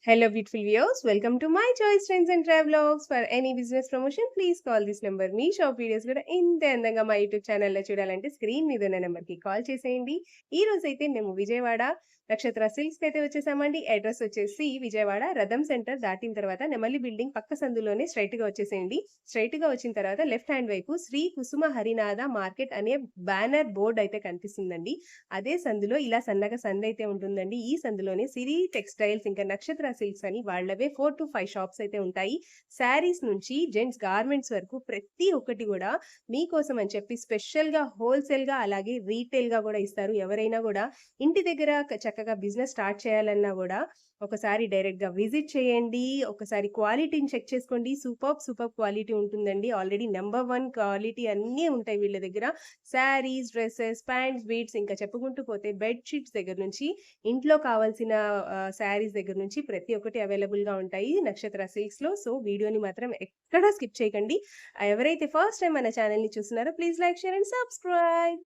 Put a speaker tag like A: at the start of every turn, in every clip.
A: Hello, beautiful viewers. Welcome to my choice trends and travelogs. For any business promotion, please call this number. Me shop videos కూడా ఇంత అందంగా మా YouTube ఛానల్లో చూడాలంటే screen మీద ఉన్న నెంబర్కి కాల్ చేసేయండి. ఈ రోజు అయితే మేము విజయవాడ నక్షత్ర సిల్క్స్ అయితే వచ్చేసామండి. అడ్రస్ వచ్చేసి విజయవాడ రథం సెంటర్ దాటిన తర్వాత నెమలి బిల్డింగ్ పక్క సందులోనే స్ట్రైట్ గా వచ్చేసేయండి. స్ట్రైట్ గా వచ్చిన తర్వాత లెఫ్ట్ హ్యాండ్ వైపు శ్రీ కుసుమ హరినాథ మార్కెట్ అనే బ్యానర్ బోర్డ్ అయితే కనిపిస్తుందండి. అదే సందులో ఇలా సన్నగా సందు అయితే ఉంటుందండి. ఈ సందులోనే సిరి టెక్స్టైల్స్ ఇంకా నక్షత్ర సిల్క్స్ అని వాళ్ళవే 4 to 5 షాప్స్ అయితే ఉంటాయి. శారీస్ నుంచి జెంట్స్ గార్మెంట్స్ వరకు ప్రతి ఒక్కటి కూడా మీకోసం అని చెప్పి స్పెషల్ గా హోల్సేల్ గా అలాగే రీటైల్ గా కూడా ఇస్తారు. ఎవరైనా కూడా ఇంటి దగ్గర చక్కగా బిజినెస్ స్టార్ట్ చేయాలన్నా కూడా ఒకసారి డైరెక్ట్ గా విజిట్ చేయండి. ఒకసారి క్వాలిటీని చెక్ చేసుకోండి. సూపర్ క్వాలిటీ ఉంటుందండి. ఆల్రెడీ నెంబర్ 1 క్వాలిటీ అన్నీ ఉంటాయి వీళ్ళ దగ్గర. శారీస్, డ్రెస్సెస్, ప్యాంట్స్, బీట్స్ ఇంకా చెప్పుకుంటూ పోతే బెడ్ షీట్స్ దగ్గర నుంచి ఇంట్లో కావాల్సిన శారీస్ దగ్గర నుంచి ప్రతి ఒక్కటి అవైలబుల్ గా ఉంటాయి నక్షత్ర సిల్క్స్ లో. సో వీడియోని మాత్రం ఎక్కడా స్కిప్ చేయకండి. ఎవరైతే ఫస్ట్ టైం మన ఛానల్ ని చూస్తున్నారో please like, share and subscribe.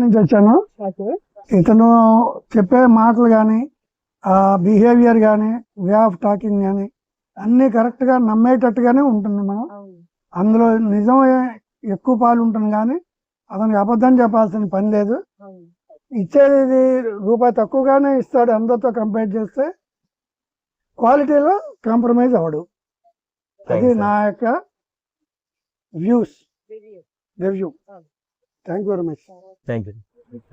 B: నుంచి వచ్చాను. ఇతను చెప్పే మాటలు కానీ బిహేవియర్ కానీ వే ఆఫ్ టాకింగ్ కానీ అన్నీ కరెక్ట్గా నమ్మేటట్టుగానే ఉంటుంది. మనం అందులో నిజం ఎక్కువ పాలు ఉంటుంది కానీ అతనికి అబద్ధం చెప్పాల్సిన పని లేదు. ఇచ్చేది రూపాయి తక్కువగానే ఇస్తాడు అందరితో కంపేర్ చేస్తే. క్వాలిటీలో కాంప్రమైజ్ అవ్వడు. అది నా యొక్క views review. Thank you very much.
C: Thank you.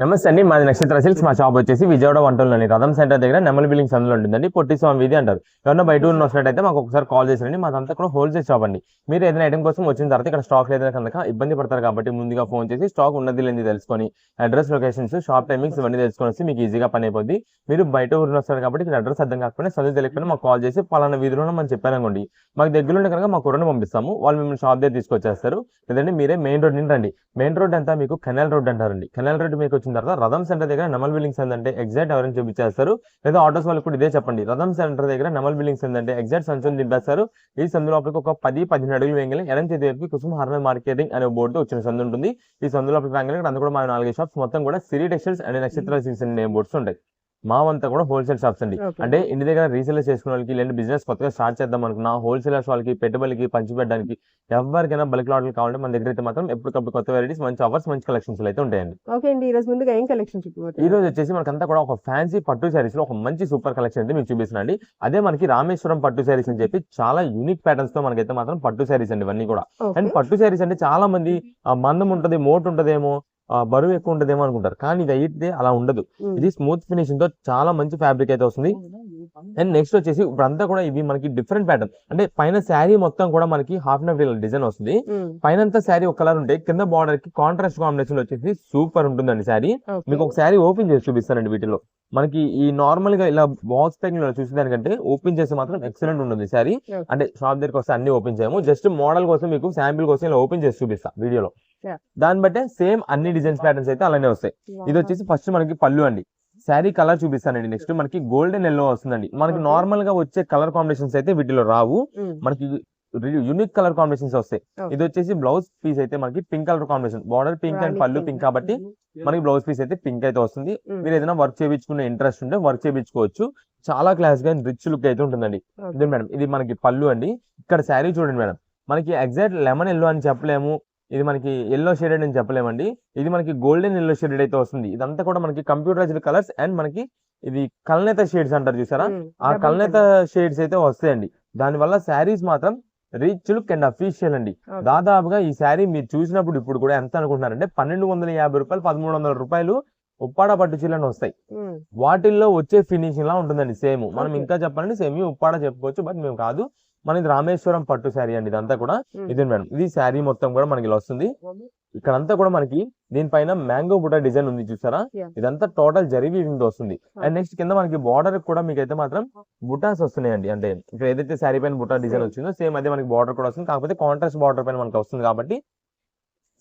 C: నమస్తే అండి, మాది నక్షత్ర సిల్క్స్. మా షాప్ వచ్చేసి విజయవాడ వంటల్లోని రథం సెంటర్ దగ్గర నెమలి బిల్డింగ్స్ అందులో ఉంటుందండి. పొట్టి స్వామి వీధి అంటారు. ఎవరైనా బయట ఉన్న వస్తున్నట్టయితే మాకు ఒకసారి కాల్ చేసారండి. మాదంతా కూడా హోల్సేల్ షాప్ అండి. మీరు ఏదైనా ఐటమ్ కోసం వచ్చిన తర్వాత ఇక్కడ స్టాక్ లేదని కనుక ఇబ్బంది పడతారు కాబట్టి ముందుగా ఫోన్ చేసి స్టాక్ ఉన్నది లేని తెలుసుకొని అడ్రస్, లొకేషన్స్, షాప్ టైమింగ్స్ ఇవన్నీ తెలుసుకొని వస్తే మీకు ఈజీగా పని అయిపోద్ది. మీరు బయట ఊరిని వస్తారు కాబట్టి ఇక్కడ అడ్రస్ అర్థం కాకపోయినా సందు తెలియకపోయినా మాకు కాల్ చేసి పలానా వీధిలో మనం చెప్పారనుకోండి, మాకు దగ్గర ఉంటే కనుక మా కుర్రని పంపిస్తాము. వాళ్ళు మిమ్మల్ని షాప్ దగ్గర తీసుకొచ్చేస్తారు. లేదంటే మీరే మెయిన్ రోడ్ నుండి రండి. మెయిన్ రోడ్ అంతా మీకు కెనాల్ రోడ్ అంటారండి. కెనాల్ రోడ్ మీకు వచ్చిన తర్వాత రథం సెంటర్ దగ్గర నెమల్ బిల్డింగ్స్ ఏంటంటే ఎగ్జాక్ట్ ఎవరైనా చూపించేస్తారు. లేదా ఆటోస్ వాళ్ళకి కూడా ఇదే చెప్పండి. రథం సెంటర్ దగ్గర నెమల్ బిల్డింగ్స్ ఏంటంటే ఎగ్జాక్ట్ సంచుని దింపేస్తారు. ఈ సందు లోపలికి ఒక 10-15 అడుగులు వేయగలి ఎడం చేతి వైపు కుసుమ హరినాథ మార్కెటింగ్ అనే బోర్డు వచ్చిన సందు ఉంటుంది. ఈ సందు లోపలికి రాగానే అంతా కూడా మా 4 షాప్స్ మొత్తం కూడా సిరి టెక్స్టైల్స్ అండ్ నక్షత్ర సిల్క్స్ అనే బోర్డ్స్ ఉంటాయి. మావంతా కూడా హోల్సేల్ షాప్స్ అండి. అంటే ఇంటి దగ్గర రీసేల్ చేసుకునే వాళ్ళకి, లేదంటే బిజినెస్ కొత్తగా స్టార్ట్ చేద్దాం అనుకున్నా హోల్సేలర్స్ వాళ్ళకి, పెట్టుబడికి పంచిపెట్టడానికి ఎవరికైనా బల్క్ లాట్లు కావాలంటే మన దగ్గర అయితే మాత్రం ఎప్పటికప్పుడు కొత్త వెరైటీస్, మంచి ఆఫర్స్, మంచి కలెక్షన్స్ అయితే ఉంటాయండి.
A: ఓకే అండి, ఈ రోజు ముందుగా ఏం కలెక్షన్ చూపిస్తారు?
C: ఈ రోజు వచ్చేసి మనకంతా కూడా ఒక ఫ్యాన్సీ పట్టు శారీస్ లో ఒక మంచి సూపర్ కలెక్షన్ అయితే మీకు చూపిస్తున్నాండి. అదే మనకి రామేశ్వరం పట్టు శారీస్ అని చెప్పి చాలా యూనిక్ ప్యాటర్న్స్ తో మనకైతే మాత్రం పట్టు శారీస్ అండి ఇవన్నీ కూడా. అండ్ పట్టు శారీస్ అంటే చాలా మంది మందం ఉంటది, మోటు ఉంటదేమో, బరువు ఎక్కువ ఉంటదేమో అనుకుంటారు. కానీ ఇది అయితే అలా ఉండదు. ఇది స్మూత్ ఫినిషింగ్ తో చాలా మంచి ఫ్యాబ్రిక్ అయితే వస్తుంది. అండ్ నెక్స్ట్ వచ్చేసి ఇప్పుడంతా కూడా ఇవి మనకి డిఫరెంట్ ప్యాటర్న్. అంటే పైన శారీ మొత్తం కూడా మనకి హాఫ్ అండ్ హాఫ్ డిజైన్ వస్తుంది. పైన సశారీ ఒక కలర్ ఉంటే కింద బార్డర్ కి కాంట్రాస్ట్ కాంబినేషన్ వచ్చేసి సూపర్ ఉంటుందండి శారీ. మీకు ఒక శారీ ఓపెన్ చేసి చూపిస్తానండి. వీటిలో మనకి ఈ నార్మల్ గా ఇలా బాక్స్ ప్యాకింగ్ లో చూసేదానికంటే ఓపెన్ చేస్తే మాత్రం ఎక్సలెంట్ ఉంటుంది శారీ. అంటే షాప్ దగ్గరికి వస్తే అన్ని ఓపెన్ చేయము, జస్ట్ మోడల్ కోసం మీకు శాంపిల్ కోసం ఇలా ఓపెన్ చేసి చూపిస్తా వీడియోలో. దాన్ని బట్టే సేమ్ అన్ని డిజైన్స్ ప్యాటర్న్స్ అయితే అలానే వస్తాయి. ఇది వచ్చేసి ఫస్ట్ మనకి పళ్ళు అండి. శారీ కలర్ చూపిస్తానండి. నెక్స్ట్ మనకి గోల్డెన్ ఎల్లో వస్తుందండి. మనకి నార్మల్ గా వచ్చే కలర్ కాంబినేషన్స్ అయితే వీటిలో రావు. మనకి యూనిక్ కలర్ కాంబినేషన్స్ వస్తాయి. ఇది వచ్చేసి బ్లౌజ్ పీస్ అయితే మనకి pink colour combination, border pink and పళ్ళు పింక్ కాబట్టి మనకి బ్లౌజ్ పీస్ అయితే పింక్ అయితే వస్తుంది. మీరు ఏదైనా వర్క్ చేయించుకునే ఇంట్రెస్ట్ ఉంటే వర్క్ చేయించుకోవచ్చు. చాలా క్లాస్ గా రిచ్ లుక్ అయితే ఉంటుందండి. ఇదే మేడం, ఇది మనకి పళ్ళు అండి. ఇక్కడ శారీ చూడండి మేడం, మనకి ఎగ్జాక్ట్ లెమన్ ఎల్లో అని చెప్పలేము, ఇది మనకి ఎల్లో షేడెడ్ అని చెప్పలేమండి. ఇది మనకి గోల్డెన్ ఎల్లో షేడెడ్ అయితే వస్తుంది. ఇదంతా కూడా మనకి కంప్యూటరైజ్డ్ కలర్స్ అండ్ మనకి ఇది కల్నేత షేడ్స్ అంటారు చూసారా, ఆ కల్నేత షేడ్స్ అయితే వస్తాయండి. దానివల్ల శారీస్ మాత్రం రిచ్ లుక్ అండ్ అఫీషియల్ అండి. దాదాపుగా ఈ శారీ మీరు చూసినప్పుడు ఇప్పుడు కూడా ఎంత అనుకుంటున్నారంటే 1250 రూపాయలు, 1300 రూపాయలు ఉప్పాడ పట్టు చీరలు వస్తాయి. వాటిల్లో వచ్చే ఫినిషింగ్ లా ఉంటుందండి సేమ్. మనం ఇంకా చెప్పాలంటే సేమ్ ఉప్పాడ చెప్పుకోవచ్చు, బట్ మేము కాదు. మనది రామేశ్వరం పట్టు శారీ అండి ఇదంతా కూడా. ఇది మేడం, ఇది శారీ మొత్తం కూడా మనకి ఇలా వస్తుంది. ఇక్కడంతా కూడా మనకి దీనిపైన మ్యాంగో బుటా డిజైన్ ఉంది చూసారా, ఇదంతా టోటల్ జరీ వీవింగ్ తో వస్తుంది. అండ్ నెక్స్ట్ కింద మనకి బార్డర్ కూడా మీకు అయితే మాత్రం బుటాస్ వస్తున్నాయండి. అంటే ఇక్కడ ఏదైతే శారీ పైన బుటా డిజైన్ వచ్చిందో సేమ్ అదే మనకి బార్డర్ కూడా వస్తుంది. కాకపోతే కాంట్రాస్ట్ బార్డర్ పైన మనకి వస్తుంది కాబట్టి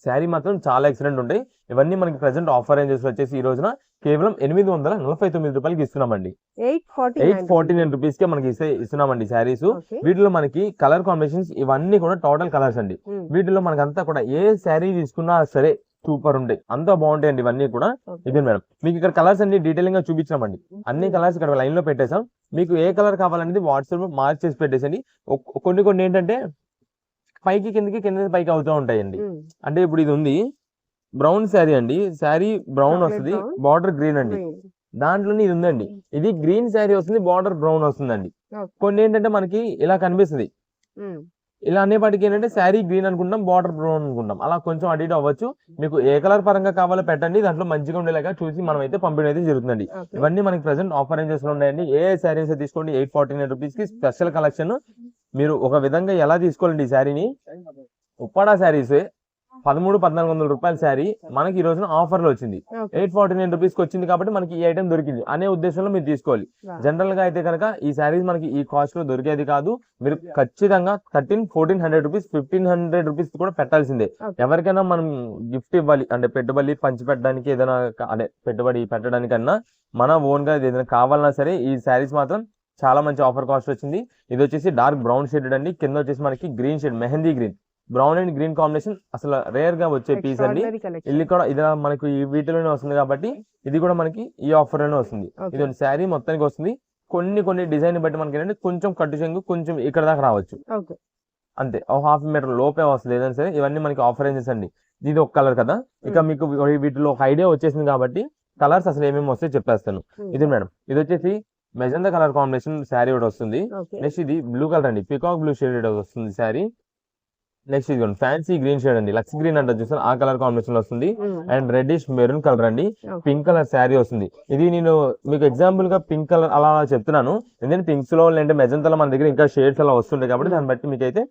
C: శారీ మాత్రం చాలా ఎక్సలెంట్ ఉంటాయి. ఇవన్నీ మనకి ప్రెసెంట్ ఆఫర్ రేంజెస్ వచ్చేసి ఈ రోజున కేవలం 849 రూపాయలకి ఇస్తున్నామండి. 849 రూపీస్ కే మనకి ఇస్తున్నామండి శారీస్. వీటిలో మనకి కలర్ కాంబినేషన్స్ ఇవన్నీ కూడా టోటల్ కలర్స్ అండి. వీటిలో మనకంతా కూడా ఏ శారీ తీసుకున్నా సరే సూపర్ ఉంటాయి, అంతా బాగుంటాయండి ఇవన్నీ కూడా. ఇదే మేడం, మీకు ఇక్కడ కలర్స్ అన్ని డీటెయిలింగ్ గా చూపించామండి. అన్ని కలర్స్ ఇక్కడ లైన్ లో పెట్టేసాం. మీకు ఏ కలర్ కావాలనేది వాట్సాప్ లో మార్క్ చేసి పెట్టేసండి. కొన్ని కొన్ని ఏంటంటే పైకి కిందకి కింద పైకి అవుతూ ఉంటాయండి. అంటే ఇప్పుడు ఇది ఉంది బ్రౌన్ శారీ అండి, శారీ బ్రౌన్ వస్తుంది, బార్డర్ గ్రీన్ అండి. దాంట్లోనే ఇది ఉందండి, ఇది గ్రీన్ శారీ వస్తుంది, బార్డర్ బ్రౌన్ వస్తుందండి. కొన్ని ఏంటంటే మనకి ఇలా కనిపిస్తుంది, ఇలా అనేపాటికి ఏంటంటే శారీ గ్రీన్ అనుకుంటాం, బార్డర్ బ్రౌన్ అనుకుంటాం, అలా కొంచెం అటు ఇటు అవ్వచ్చు. మీకు ఏ కలర్ పరంగా కావాలో పెట్టండి, దాంట్లో మంచిగా ఉండేలాగా చూసి మనం అయితే పంపిణీ అయితే జరుగుతుందండి. ఇవన్నీ మనకి ప్రెసెంట్ ఆఫర్ రేంజెస్ లో ఉన్నాయండి. ఏ శారీస్ తీసుకోండి 849 రూపీస్ కి స్పెషల్ కలెక్షన్. మీరు ఒక విధంగా ఎలా తీసుకోవాలండి ఈ శారీని, ఉప్పాడా శారీస్ 1300-1400 రూపాయల శారీ మనకి ఈ రోజున ఆఫర్ లో వచ్చింది, 849 రూపీస్ కి వచ్చింది కాబట్టి మనకి ఈ ఐటమ్ దొరికింది అనే ఉద్దేశంలో మీరు తీసుకోవాలి. జనరల్ గా అయితే కనుక ఈ శారీస్ మనకి ఈ కాస్ట్ లో దొరికేది కాదు. మీరు ఖచ్చితంగా 1400 రూపీస్ 1500 రూపీస్ కూడా పెట్టాల్సిందే. ఎవరికైనా మనం గిఫ్ట్ ఇవ్వాలి అంటే పెట్టుబడి పంచి పెట్టడానికి ఏదైనా అంటే పెట్టుబడి పెట్టడానికన్నా మన ఓన్ గా ఏదైనా కావాలన్నా సరే ఈ శారీస్ మాత్రం చాలా మంచి ఆఫర్ కాస్ట్ వచ్చింది. ఇది వచ్చేసి డార్క్ బ్రౌన్ షేడ్ అండి, కింద వచ్చేసి మనకి green shade mehndi green, brown and green combination అసలు రేర్ గా వచ్చే పీస్ అండి. ఇది కూడా ఇది మనకి ఈ వీటిలోనే వస్తుంది కాబట్టి ఇది కూడా మనకి ఈ ఆఫర్ లోనే వస్తుంది. ఇది శారీ మొత్తానికి వస్తుంది. కొన్ని డిజైన్ బట్టి మనకి ఏంటంటే కొంచెం కట్టు చెంగు కొంచెం ఇక్కడ దాకా రావచ్చు అంతే, హాఫ్ మీటర్ లోపే వస్తుంది ఏదైనా సరే. ఇవన్నీ మనకి ఆఫర్ రేంజెస్ అండి. ఇది ఒక కలర్ కదా, ఇక మీకు వీటిలో ఒక ఐడియా వచ్చేసింది కాబట్టి కలర్స్ అసలు ఏమేమి వస్తాయి చెప్పేస్తాను. ఇది మేడం, ఇది వచ్చేసి మెజంతా కలర్ కాంబినేషన్ శారీ ఒకటి వస్తుంది. నెక్స్ట్ ఇది బ్లూ కలర్ అండి, పికాక్ బ్లూ షేడ్ వస్తుంది శారీ. నెక్స్ట్ ఇది ఫ్యాన్సీ గ్రీన్ షేడ్ అండి, లక్స్ గ్రీన్ అంటే చూసారు ఆ కలర్ కాంబినేషన్ లో వస్తుంది. అండ్ రెడ్డిష్ మెరూన్ కలర్ అండి, పింక్ కలర్ శారీ వస్తుంది. ఇది నేను మీకు ఎగ్జాంపుల్ గా పింక్ కలర్ అలా చెప్తున్నాను, ఎందుకంటే పింక్స్ లో అంటే మెజంతాలో మన దగ్గర ఇంకా షేడ్స్ అలా వస్తుంటాయి కాబట్టి దాన్ని బట్టి మీకైతే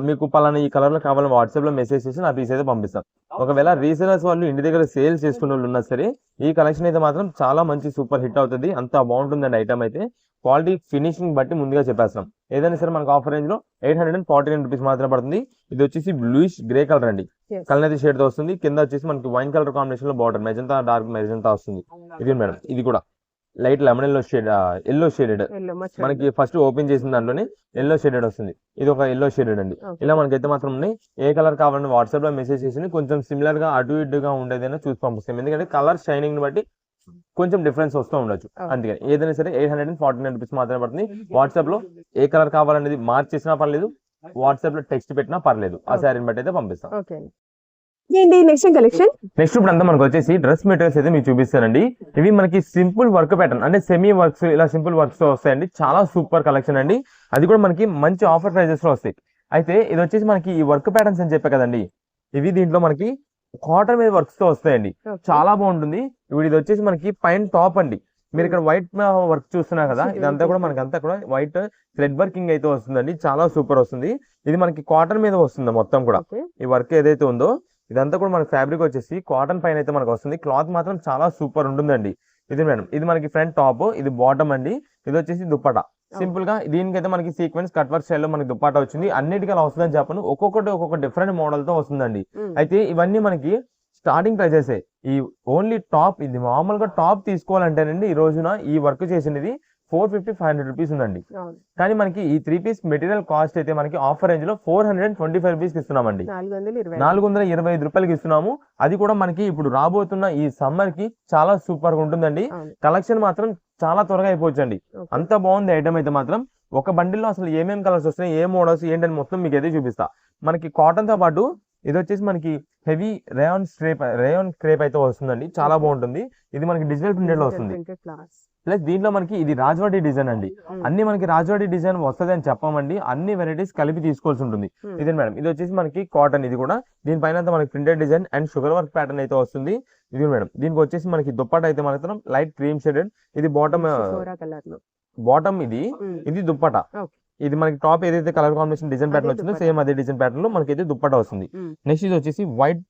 C: మీకు పలానా ఈ కలర్ లో కావాలని వాట్సాప్ లో మెసేజ్ చేసి నా పీస్ అయితే పంపిస్తాం. ఒకవేళ రీసేలర్స్ వాళ్ళు ఇంటి దగ్గర సేల్స్ చేసుకునే వాళ్ళు ఉన్నా సరే ఈ కలెక్షన్ అయితే మాత్రం చాలా మంచి సూపర్ హిట్ అవుతుంది, అంత బాగుంటుందండి ఐటమ్ అయితే. క్వాలిటీ ఫినిషింగ్ బట్టి ముందుగా చెప్పేస్తాం. ఏదైనా సరే మనకు ఆఫర్ రేంజ్ లో 849 రూపీస్ మాత్రమే పడుతుంది. ఇది వచ్చేసి బ్లూయిష్ గ్రే కలర్ అండి, కల్నది షేడ్ తో వస్తుంది. కింద వచ్చేసి మనకి వైన్ కలర్ కాంబినేషన్ లో బార్డర్ మెజంతా డార్క్ మెజంతా వస్తుంది. ఇది మేడం, ఇది కూడా లైట్ లెమన్ ఎల్లో షేడెడ్ మనకి ఫస్ట్ ఓపెన్ చేసిన దాంట్లోనే ఎల్లో షేడెడ్ వస్తుంది. ఇది ఒక ఎల్లో షేడెడ్ అండి. ఇలా మనకైతే మాత్రం ఉన్నాయి. ఏ కలర్ కావాలని వాట్సాప్ లో మెసేజ్ చేసి కొంచెం సిమిలర్ గా అటు ఇటుగా ఉండేదైనా చూసి పంపిస్తాం, ఎందుకంటే కలర్ షైనింగ్ ని బట్టి కొంచెం డిఫరెన్స్ వస్తూ ఉండొచ్చు. అందుకని ఏదైనా సరే 849 రూపీస్ మాత్రమే పడుతుంది. వాట్సాప్ లో ఏ కలర్ కావాలనేది మార్క్ చేసినా పర్లేదు, వాట్సాప్ లో టెక్స్ట్ పెట్టినా పర్లేదు, ఆ శారీని బట్టి అయితే పంపిస్తాం. నెక్స్ట్ ఇప్పుడు అంతా మనకు వచ్చేసి డ్రెస్ మెటీరియల్స్ అయితే మీకు చూపిస్తానండి. ఇవి మనకి సింపుల్ వర్క్ ప్యాటర్న్ అంటే సెమీ వర్క్స్, ఇలా సింపుల్ వర్క్స్ తో వస్తాయండి. చాలా సూపర్ కలెక్షన్ అండి, అది కూడా మనకి మంచి ఆఫర్ ప్రైజెస్ లో వస్తాయి. అయితే ఇది వచ్చేసి మనకి ఈ వర్క్ ప్యాటర్న్స్ అని చెప్పే కదండి, ఇవి దీంట్లో మనకి కాటన్ మీద వర్క్స్ తో వస్తాయండి, చాలా బాగుంటుంది. ఇప్పుడు ఇది వచ్చేసి మనకి పైన టాప్ అండి, మీరు ఇక్కడ వైట్ వర్క్ చూస్తున్నారు కదా, ఇదంతా కూడా మనకి అంతా కూడా వైట్ థ్రెడ్ వర్కింగ్ అయితే వస్తుందండి, చాలా సూపర్ వస్తుంది. ఇది మనకి కాటన్ మీద వస్తుంది మొత్తం కూడా, ఈ వర్క్ ఏదైతే ఉందో ఇదంతా కూడా మనకి ఫ్యాబ్రిక్ వచ్చేసి కాటన్ పైన అయితే మనకు వస్తుంది. క్లాత్ మాత్రం చాలా సూపర్ ఉంటుందండి. ఇది మేడం, ఇది మనకి ఫ్రంట్ టాప్, ఇది బాటమ్ అండి, ఇది వచ్చేసి దుప్పటా. సింపుల్ గా దీనికైతే మనకి సీక్వెన్స్ కట్ వర్క్ స్టైల్ లో మనకి దుప్పటా వచ్చింది. అన్నిటికీ అలా వస్తుందని చెప్పను, ఒక్కొక్క డిఫరెంట్ మోడల్ తో వస్తుందండి. అయితే ఇవన్నీ మనకి స్టార్టింగ్ ప్రైజెస్. ఈ ఓన్లీ టాప్, ఇది మామూలుగా టాప్ తీసుకోవాలంటేనండి ఈ రోజున ఈ వర్క్ చేసినది 450-500 రూపీస్ ఉందండి. కానీ మనకి ఈ 3 పీస్ మెటీరియల్ కాస్ట్ అయితే మనకి ఆఫర్ రేంజ్ లో 425 రూపీస్ ఇస్తున్నామండి, 425 రూపాయలకి ఇస్తున్నాము. అది కూడా మనకి ఇప్పుడు రాబోతున్న ఈ సమ్మర్ కి చాలా సూపర్ గా ఉంటుందండి. కలెక్షన్ మాత్రం చాలా త్వరగా అయిపోవచ్చండి, అంత బాగుంది ఐటమ్ అయితే మాత్రం. ఒక బండిల్లో అసలు ఏమేమి కలర్స్ వస్తున్నాయి, ఏ మోడల్స్ ఏంటని మొత్తం మీకు అయితే చూపిస్తా. మనకి కాటన్ తో పాటు ఇది వచ్చేసి మనకి హెవీ రేయాన్ క్రేప్ అయితే వస్తుందండి, చాలా బాగుంటుంది. ఇది మనకి డిజిటల్ ప్రింటెడ్ లో వస్తుంది. ప్లస్ దీంట్లో మనకి ఇది రాజవాడి డిజైన్ అండి, అన్ని మనకి రాజవాడి డిజైన్ వస్తుంది అని చెప్పామండి, అన్ని వెరైటీస్ కలిపి తీసుకోవాల్సి ఉంటుంది. ఇదే మేడం, ఇది వచ్చేసి మనకి కాటన్, ఇది కూడా దీనిపైన మనకి printed design and sugar work pattern అయితే వస్తుంది. ఇది మేడం, దీనికి వచ్చేసి మనకి దుప్పట అయితే మాత్రం లైట్ క్రీమ్ షేడెడ్, ఇది బాటమ్ ఇది దుప్పట. ఇది మనకి టాప్ ఏదైతే కలర్ కాంబినేషన్ డిజైన్ ప్యాటర్న్ వచ్చిందో సేమ్ అదే డిజైన్ ప్యాటర్న్ లో మనకి అయితే దుప్పట వస్తుంది. నెక్స్ట్ ఇది వచ్చేసి వైట్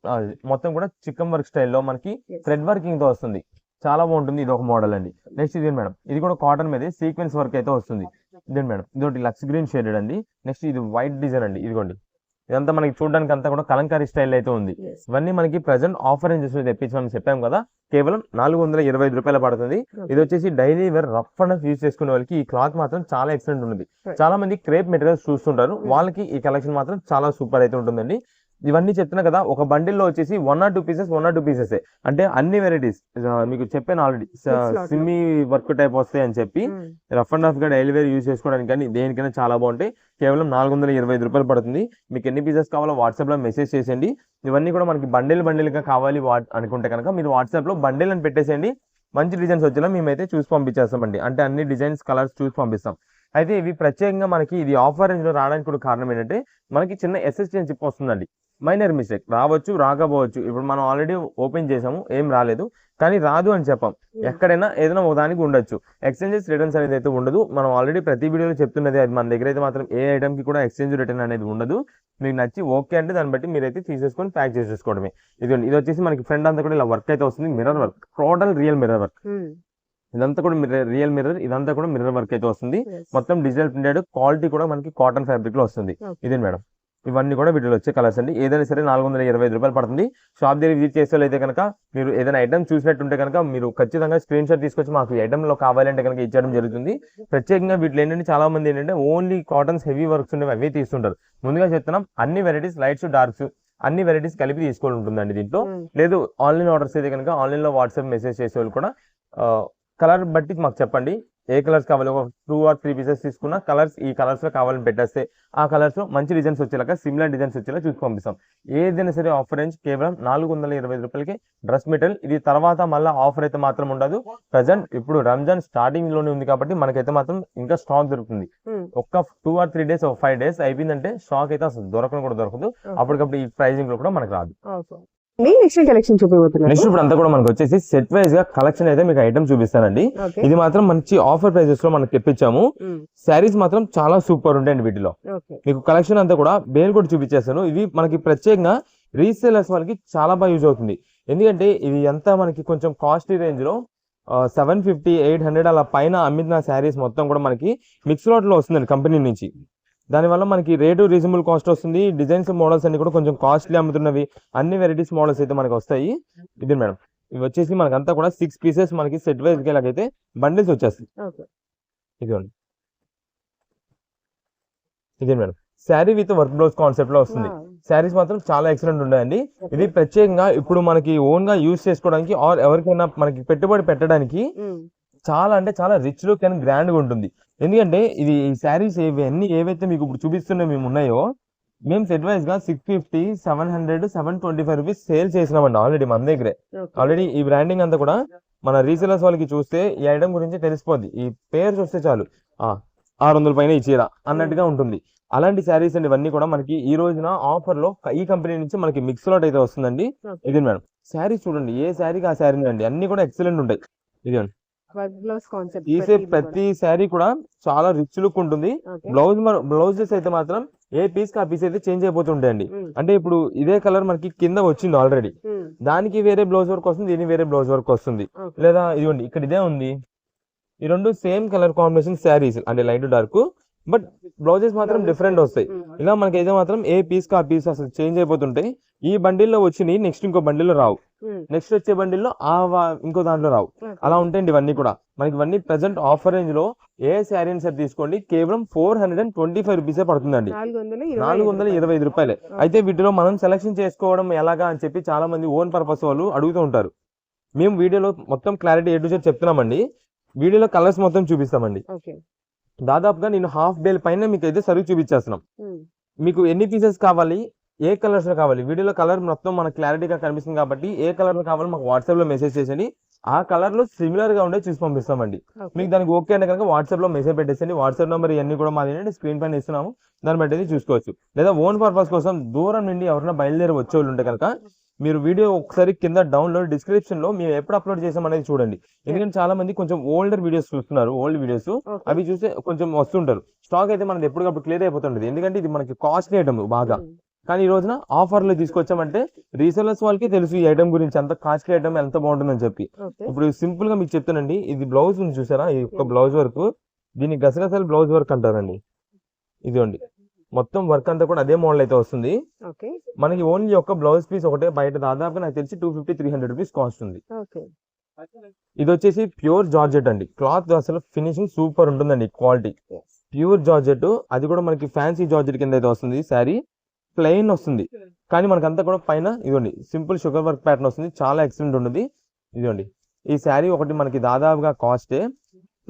C: మొత్తం కూడా చికెన్ వర్క్ స్టైల్లో మనకి థ్రెడ్ వర్కింగ్ తో వస్తుంది, చాలా బాగుంటుంది. ఇది ఒక మోడల్ అండి. నెక్స్ట్ ఇది మేడం, ఇది కూడా కాటన్ మీద సీక్వెన్స్ వర్క్ అయితే వస్తుంది. ఇదే మేడం, ఇది లక్స్ గ్రీన్ షేడెడ్ అండి. నెక్స్ట్ ఇది వైట్ డిజైన్ అండి, ఇదిగోండి ఇదంతా మనకి చూడడానికి అంతా కూడా కలంకారీ స్టైల్ అయితే ఉంది. ఇవన్నీ మనకి ప్రెసెంట్ ఆఫర్ రేంజెస్ తెప్పించామని చెప్పాం కదా, కేవలం 425 రూపాయలు పడుతుంది. ఇది వచ్చేసి daily wear rough and use చేసుకునే వాళ్ళకి ఈ క్లాత్ మాత్రం చాలా ఎక్సలెంట్ ఉంటుంది. చాలా మంది క్రేప్ మెటీరియల్స్ చూస్తుంటారు, వాళ్ళకి ఈ కలెక్షన్ మాత్రం చాలా సూపర్ అయితే ఉంటుందండి. ఇవన్నీ చెప్తున్నా కదా, ఒక బండిల్లో వచ్చేసి 1 or 2 పీసెస్ అంటే అన్ని వెరైటీస్ మీకు చెప్పాను ఆల్రెడీ. సిమ్మి వర్క్ టైప్ వస్తాయి అని చెప్పి రఫ్ అండ్ రఫ్ గా డైలీ వేర్ యూజ్ చేసుకోవడానికి కానీ దేనికైనా చాలా బాగుంటాయి. కేవలం 425 రూపాయలు పడుతుంది. మీకు ఎన్ని పీసెస్ కావాలో వాట్సాప్ లో మెసేజ్ చేసేయండి. ఇవన్నీ కూడా మనకి బండిల్ గా కావాలి అనుకుంటే కనుక మీరు వాట్సాప్ లో బండిల్ అని పెట్టేసేయండి. మంచి డిజైన్స్ వచ్చేలా మేమైతే చూసి పంపించేస్తామండి. అంటే అన్ని డిజైన్స్ కలర్స్ చూసి పంపిస్తాం. అయితే ఇవి ప్రత్యేకంగా మనకి ఇది ఆఫర్ రేంజ్ లో రావడానికి కూడా కారణం ఏంటంటే మనకి చిన్న ఎస్ఎస్టీ అని చెప్పి వస్తుందండి. మైనర్ మిస్టేక్ రావచ్చు, రాకపోవచ్చు. ఇప్పుడు మనం ఆల్రెడీ ఓపెన్ చేసాము, ఏం రాలేదు, కానీ రాదు అని చెప్పాం. ఎక్కడైనా ఏదైనా ఒకదానికి ఉండొచ్చు. ఎక్స్చేంజెస్ రిటర్న్స్ అనేది అయితే ఉండదు. మనం ఆల్రెడీ ప్రతి వీడియోలో చెప్తున్నది అది. మన దగ్గర అయితే మాత్రం ఏ ఐటమ్ కి కూడా ఎక్స్చేంజ్ రిటర్న్ అనేది ఉండదు. మీకు నచ్చి ఓకే అంటే దాన్ని బట్టి మీరైతే తీసేసుకొని ప్యాక్ చేసేసుకోవడమే. ఇది వచ్చేసి మనకి ఫ్రంట్ అంతా కూడా ఇలా వర్క్ అయితే వస్తుంది. Mirror work, total real mirror work. ఇదంతా కూడా రియల్ మిర్రర్, ఇదంతా కూడా మిర్రర్ వర్క్ అయితే వస్తుంది. మొత్తం డిజిటల్ ప్రింటెడ్, క్వాలిటీ కూడా మనకి కాటన్ ఫ్యాబ్రిక్ లో వస్తుంది. ఇదే మేడం, ఇవన్నీ కూడా వీటిలో వచ్చే కలర్స్ అండి. ఏదైనా సరే 425 రూపాయలు పడుతుంది. షాప్ దగ్గర విజిట్ చేసేవాళ్ళు కనుక మీరు ఏదైనా ఐటమ్ చూసినట్టుంటే కనుక మీరు ఖచ్చితంగా స్క్రీన్ షాట్ తీసుకొచ్చి మాకు ఈ ఐటమ్ లో కావాలంటే కనుక ఇచ్చడం జరుగుతుంది. ప్రత్యేకంగా వీటిలో ఏంటంటే చాలా మంది ఏంటంటే ఓన్లీ కాటన్స్ హెవీ వర్క్స్ ఉండేవి అవే తీస్తుంటారు. ముందుగా చెప్తున్నాం, అన్ని వెరైటీస్ లైట్స్ డార్క్స్ అన్ని వెరైటీస్ కలిపి తీసుకోవాలి ఉంటుందండి దీంట్లో. లేదు ఆన్లైన్ ఆర్డర్స్ అయితే కనుక ఆన్లైన్ లో వాట్సాప్ మెసేజ్ చేసేవాళ్ళు కూడా కలర్ బట్టి మాకు చెప్పండి ఏ కలర్స్ కావాలి. ఒక 2 or 3 పీసెస్ తీసుకున్న కలర్స్ ఈ కలర్స్ లో కావాలని పెట్టేస్తే ఆ కలర్స్ లో మంచి డిజైన్స్ వచ్చేలాగా సిమిలర్ డిజైన్స్ వచ్చేలా చూసి పంపిస్తాం. ఏదైనా సరే ఆఫర్ రేంజ్ కేవలం 425 రూపాయలకి డ్రెస్ మెటీరియల్. ఇది తర్వాత మళ్ళీ ఆఫర్ అయితే మాత్రం ఉండదు. ప్రజెంట్ ఇప్పుడు రంజాన్ స్టార్టింగ్ లోనే ఉంది కాబట్టి మనకైతే మాత్రం ఇంకా స్టాక్ దొరుకుతుంది. ఒక్క 2 or 3 days 5 days అయిపోయిందంటే స్టాక్ అయితే అసలు దొరకదు. అప్పటికప్పుడు ఈ ప్రైజింగ్ లో కూడా మనకు రాదు.
A: Next collection చూపిపోతున్నారు.
C: నెక్స్ట్ ఇప్పుడు అంతా కూడా మనకు వచ్చేసి సెట్ వైజ్ గా కలెక్షన్ అయితే మీకు ఐటమ్ చూపిస్తానండి. ఇది మాత్రం మంచి ఆఫర్ ప్రైజెస్ లో మనకి తెప్పించాము. శారీస్ మాత్రం చాలా సూపర్ ఉంటాయండి. వీటిలో మీకు కలెక్షన్ అంతా కూడా బేల్ కూడా చూపించేస్తాను. ఇవి మనకి ప్రత్యేకంగా రీసేలర్స్ వాళ్ళకి చాలా బాగా యూజ్ అవుతుంది. ఎందుకంటే ఇది అంతా మనకి కొంచెం కాస్ట్లీ రేంజ్ లో 750, 800 అలా పైన అమ్మిన శారీస్ మొత్తం కూడా మనకి మిక్స్ లాట్ లో వస్తుందండి కంపెనీ నుంచి. దానివల్ల మనకి రేటు రీజనబుల్ కాస్ట్ వస్తుంది. డిజైన్స్ మోడల్స్ అన్ని కూడా కొంచెం కాస్ట్లీ అమ్ముతున్నవి అన్ని వెరైటీస్ మోడల్స్ అయితే మనకి వస్తాయి. ఇది మేడం, ఇవి వచ్చేసి మనకంతా కూడా 6 పీసెస్ మనకి సెట్ వైజ్ గా ఇలాగైతే బండిల్స్ వచ్చేస్తాయి. ఇదిగోండి, ఇదే madam sari with work blouse concept లో వస్తుంది. శారీస్ మాత్రం చాలా ఎక్సలెంట్ ఉన్నాయండి. ఇది ప్రత్యేకంగా ఇప్పుడు మనకి ఓన్ గా యూజ్ చేసుకోవడానికి ఆర్ ఎవరికైనా మనకి పెట్టుబడి పెట్టడానికి చాలా అంటే చాలా రిచ్ లుక్ అండ్ గ్రాండ్ గా ఉంటుంది. ఎందుకంటే ఇది ఈ శారీస్ ఇవన్నీ ఏవైతే మీకు ఇప్పుడు చూపిస్తున్నా మేము ఉన్నాయో మేము సెట్ వైజ్ గా 650, 700, 725 రూపీస్ సేల్ చేసినామండి ఆల్రెడీ మన దగ్గరే. ఆల్రెడీ ఈ బ్రాండింగ్ అంతా కూడా మన రీసేలర్స్ వాళ్ళకి చూస్తే ఈ ఐటమ్ గురించి తెలిసిపోద్ది. ఈ పేరు చూస్తే చాలు 600 పైన ఇచ్చేరా అన్నట్టుగా ఉంటుంది. అలాంటి శారీస్ అండి ఇవన్నీ కూడా మనకి ఈ రోజున ఆఫర్ లో ఈ కంపెనీ నుంచి మనకి మిక్స్ లాట్ అయితే వస్తుందండి. ఇది మేడం శారీస్ చూడండి, ఏ శారీకి ఆ శారీ అండి, అన్ని కూడా ఎక్సలెంట్ ఉంటాయి. ఇదిగోండి, తీసే ప్రతి శారీ కూడా చాలా రిచ్ లుక్ ఉంటుంది. బ్లౌజెస్ అయితే మాత్రం ఏ పీస్ కి ఆ పీస్ అయితే చేంజ్ అయిపోతుంటాయండి. అంటే ఇప్పుడు ఇదే కలర్ మనకి కింద వచ్చింది ఆల్రెడీ, దానికి వేరే బ్లౌజ్ వర్క్ వస్తుంది, దీనికి వేరే బ్లౌజ్ వర్క్ వస్తుంది. లేదా ఇదిగోండి ఇక్కడ ఇదే ఉంది, ఈ రెండు సేమ్ కలర్ కాంబినేషన్ శారీస్ అంటే లైట్ డార్క్, బట్ బ్లౌజెస్ మాత్రం డిఫరెంట్ వస్తాయి. ఇలా మనకైతే మాత్రం ఏ పీస్ కి ఆ పీస్ అసలు చేంజ్ అయిపోతుంటాయి. ఈ బండిల్లో వచ్చినాయి నెక్స్ట్ ఇంకో బండిల్లో రావు, నెక్స్ట్ వచ్చే బండిల్లో ఇంకో దాంట్లో రావు. అలా ఉంటాయండి ఇవన్నీ కూడా మనకి. ఇవన్నీ ప్రెసెంట్ ఆఫర్ రేంజ్ లో ఏ శారీ సెట్ తీసుకోండి కేవలం 425 రూపీసే పడుతుందండి, 425 రూపాయలే. అయితే వీటిలో మనం సెలెక్షన్ చేసుకోవడం ఎలాగా అని చెప్పి చాలా మంది ఓన్ పర్పస్ వాళ్ళు అడుగుతూ ఉంటారు. మేము వీడియోలో మొత్తం క్లారిటీ ఏ టు జెడ్ చెప్తున్నామండి. వీడియోలో కలర్స్ మొత్తం చూపిస్తామండి. దాదాపుగా నేను హాఫ్ బేల్ పైన మీకు అయితే సరుకు చూపించేస్తున్నాం. మీకు ఎన్ని పీసెస్ కావాలి, ఏ కలర్స్ లో కావాలి, వీడియోలో కలర్ మొత్తం మనకు క్లారిటీగా కనిపిస్తుంది కాబట్టి ఏ కలర్ లో కావాలి మాకు వాట్సాప్ లో మెసేజ్ చేసేయండి. ఆ కలర్ లో సిమిలర్ గా ఉండే చూసి పంపిస్తామండి. మీకు దానికి ఓకే అంటే కనుక వాట్సాప్ లో మెసేజ్ పెట్టేసండి. వాట్సాప్ నెంబర్ ఇవన్నీ కూడా మాది స్క్రీన్ పైన ఇస్తున్నాము, దాన్ని బట్టి చూసుకోవచ్చు. లేదా ఓన్ పర్పస్ కోసం దూరం నుండి ఎవరైనా బయలుదేరి వచ్చేవాళ్ళు ఉంటే కనుక మీరు వీడియో ఒకసారి కింద డౌన్లోడ్ డిస్క్రిప్షన్ లో మేము ఎప్పుడు అప్లోడ్ చేసాం అనేది చూడండి. ఎందుకంటే చాలా మంది కొంచెం ఓల్డర్ వీడియోస్ చూస్తున్నారు, ఓల్డ్ వీడియోస్ అవి చూస్తే కొంచెం వస్తుంటారు. స్టాక్ అయితే మనది ఎప్పటికప్పుడు క్లియర్ అయిపోతుంటది. ఎందుకంటే ఇది మనకి కాస్ట్లీ ఐటమ్ బాగా. కానీ ఈ రోజున ఆఫర్ లో తీసుకొచ్చామంటే రీసెలర్స్ వాళ్ళకి తెలుసు ఈ ఐటమ్ గురించి, అంత కాస్ట్లీ ఐటమ్ ఎంత బాగుంటుందని చెప్పి. ఇప్పుడు సింపుల్ గా మీకు చెప్తానండి, ఇది బ్లౌజ్ ఉంది చూసారా, ఈ యొక్క బ్లౌజ్ వర్క్, దీన్ని గసగసాల బ్లౌజ్ వర్క్ అంటారండి. ఇదిగోండి మొత్తం వర్క్ అంతా కూడా అదే మోడల్ అయితే వస్తుంది. మనకి ఓన్లీ ఒక బ్లౌజ్ పీస్ ఒకటే బయట దాదాపుగా నాకు తెలిసి 250-300 రూపీస్ కాస్ట్ ఉంది. ఇది వచ్చేసి ప్యూర్ జార్జెట్ అండి. క్లాత్ అసలు ఫినిషింగ్ సూపర్ ఉంటుందండి, క్వాలిటీ ప్యూర్ జార్జెట్. అది కూడా మనకి ఫ్యాన్సీ జార్జెట్ కింద అయితే వస్తుంది శారీ. ప్లెయిన్ వస్తుంది, కానీ మనకంతా కూడా పైన ఇదిగోండి సింపుల్ షుగర్ వర్క్ ప్యాటర్న్ వస్తుంది, చాలా ఎక్సలెంట్ ఉంటుంది. ఇదిగోండి ఈ శారీ ఒకటి మనకి దాదాపుగా కాస్టే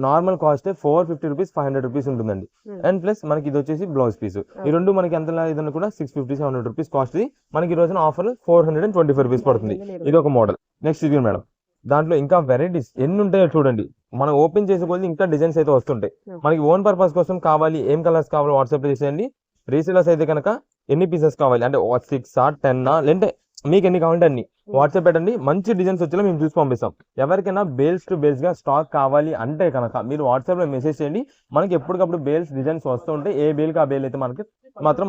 C: నార్మల్ కాస్టే 450 రూపీస్ 500 రూపీస్ ఉంటుందండి. అండ్ ప్లస్ మనకి ఇది వచ్చేసి బ్లౌజ్ పీస్. ఈ రెండు మనకి ఎంత ఇదన్నా కూడా 650-700 రూపీస్ కాస్ట్. మనకి ఈ రోజున ఆఫర్ 425 రూపీస్ పడుతుంది. ఇది ఒక మోడల్. నెక్స్ట్ ఇది మేడం, దాంట్లో ఇంకా వెరైటీస్ ఎన్ని ఉంటాయో చూడండి. మనం ఓపెన్ చేసుకోవాలి, ఇంకా డిజైన్స్ అయితే వస్తుంటాయి. మనకి ఓన్ పర్పస్ కోసం కావాలి, ఏం కలర్స్ కావాలో వాట్సాప్ లో చేసేయండి. రీసేలర్స్ అయితే కనుక ఎన్ని పీసెస్ కావాలి అంటే 6 10 లేదంటే మీకు ఎన్ని కావాలంటే అన్ని వాట్సాప్ పెట్టండి. మంచి డిజైన్స్ వచ్చేలా మేము చూసి పంపిస్తాం. ఎవరికైనా బేల్స్ టు బేల్స్ గా స్టాక్ కావాలి అంటే కనుక మీరు వాట్సాప్ లో మెసేజ్ చేయండి. మనకి ఎప్పటికప్పుడు బేల్స్ డిజైన్స్ వస్తూ ఉంటాయి. ఏ బేల్ కి ఆ బేల్ అయితే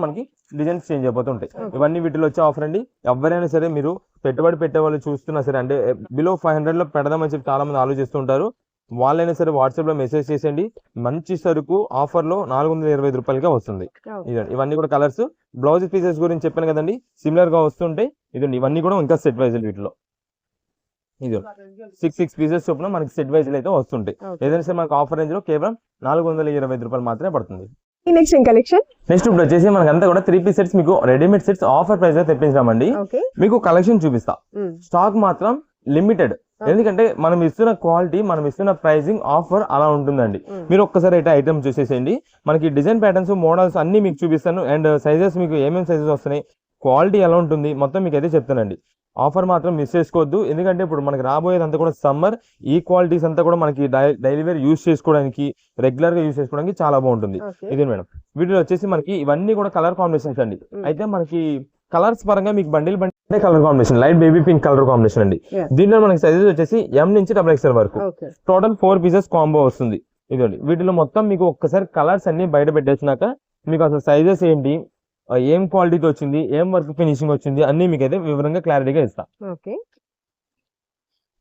C: మనకి డిజైన్స్ చేంజ్ అయిపోతుంటాయి. ఇవన్నీ వీటిలో వచ్చే ఆఫర్ అండి. ఎవరైనా సరే మీరు పెట్టుబడి పెట్టే వాళ్ళు చూస్తున్నా సరే, అంటే బిలో 500 లో పెడదామని చెప్పి చాలా మంది ఆలోచిస్తుంటారు. వాళ్ళైనా సరే వాట్సాప్ లో మెసేజ్ చేసేయండి. మంచి సరుకు ఆఫర్ లో 425 రూపాయలకే వస్తుంది. ఇవన్నీ కూడా కలర్స్. బ్లౌజ్ పీసెస్ గురించి చెప్పాను కదండి, సిమిలర్ గా వస్తుంటాయి. ఇదండి ఇవన్నీ కూడా ఇంకా సెట్ వైజ్ వీటిలో ఇది 6 పీసెస్ చొప్పున మనకి సెట్ వైజ్ అయితే వస్తుంటాయి. ఏదైనా సరే మనకి ఆఫర్ రేంజ్ లో కేవలం 425 రూపాయలు మాత్రమే పడుతుంది.
A: Next collection.
C: నెక్స్ట్ ఇప్పుడు వచ్చేసి మనకి అంతా కూడా 3 పీస్ సెట్స్ మీకు రెడీమేడ్ సెట్స్ ఆఫర్ ప్రైస్ లో తెప్పించామండి. మీకు కలెక్షన్ చూపిస్తా. స్టాక్ మాత్రం లిమిటెడ్, ఎందుకంటే మనం ఇస్తున్న క్వాలిటీ, మనం ఇస్తున్న ప్రైజింగ్ ఆఫర్ అలా ఉంటుందండి. మీరు ఒక్కసారి అయితే ఐటమ్ చూసేసేయండి. మనకి డిజైన్ ప్యాటర్న్స్, మోడల్స్ అన్ని మీకు చూపిస్తాను. అండ్ సైజెస్ మీకు ఏమేమి సైజెస్ వస్తున్నాయి, క్వాలిటీ ఎలా ఉంటుంది మొత్తం మీకు అయితే చెప్తానండి. ఆఫర్ మాత్రం మిస్ చేసుకోవద్దు, ఎందుకంటే ఇప్పుడు మనకి రాబోయేది అంతా కూడా సమ్మర్. ఈ క్వాలిటీస్ అంతా కూడా మనకి డైలీ వేర్ యూస్ చేసుకోవడానికి, రెగ్యులర్ గా యూస్ చేసుకోవడానికి చాలా బాగుంటుంది. ఇది మేడం, వీటిలో వచ్చేసి మనకి ఇవన్నీ కూడా కలర్ కాంబినేషన్స్ అండి. అయితే మనకి కలర్స్ పరంగా మీకు bundle colour combination, light baby pink colour combination అండి. దీంట్లో మనకి సైజెస్ వచ్చేసి M నుంచి XXL వరకు టోటల్ 4 పీసెస్ కాంబో వస్తుంది. ఇదండి వీటిలో మొత్తం మీకు ఒక్కసారి కలర్స్ అన్ని బయట పెట్టేసినాక మీకు అసలు సైజెస్ ఏంటి, ఏం క్వాలిటీతో వచ్చింది, ఏం వర్క్ ఫినిషింగ్ వచ్చింది అన్ని మీకు అయితే వివరంగా క్లారిటీగా ఇస్తా.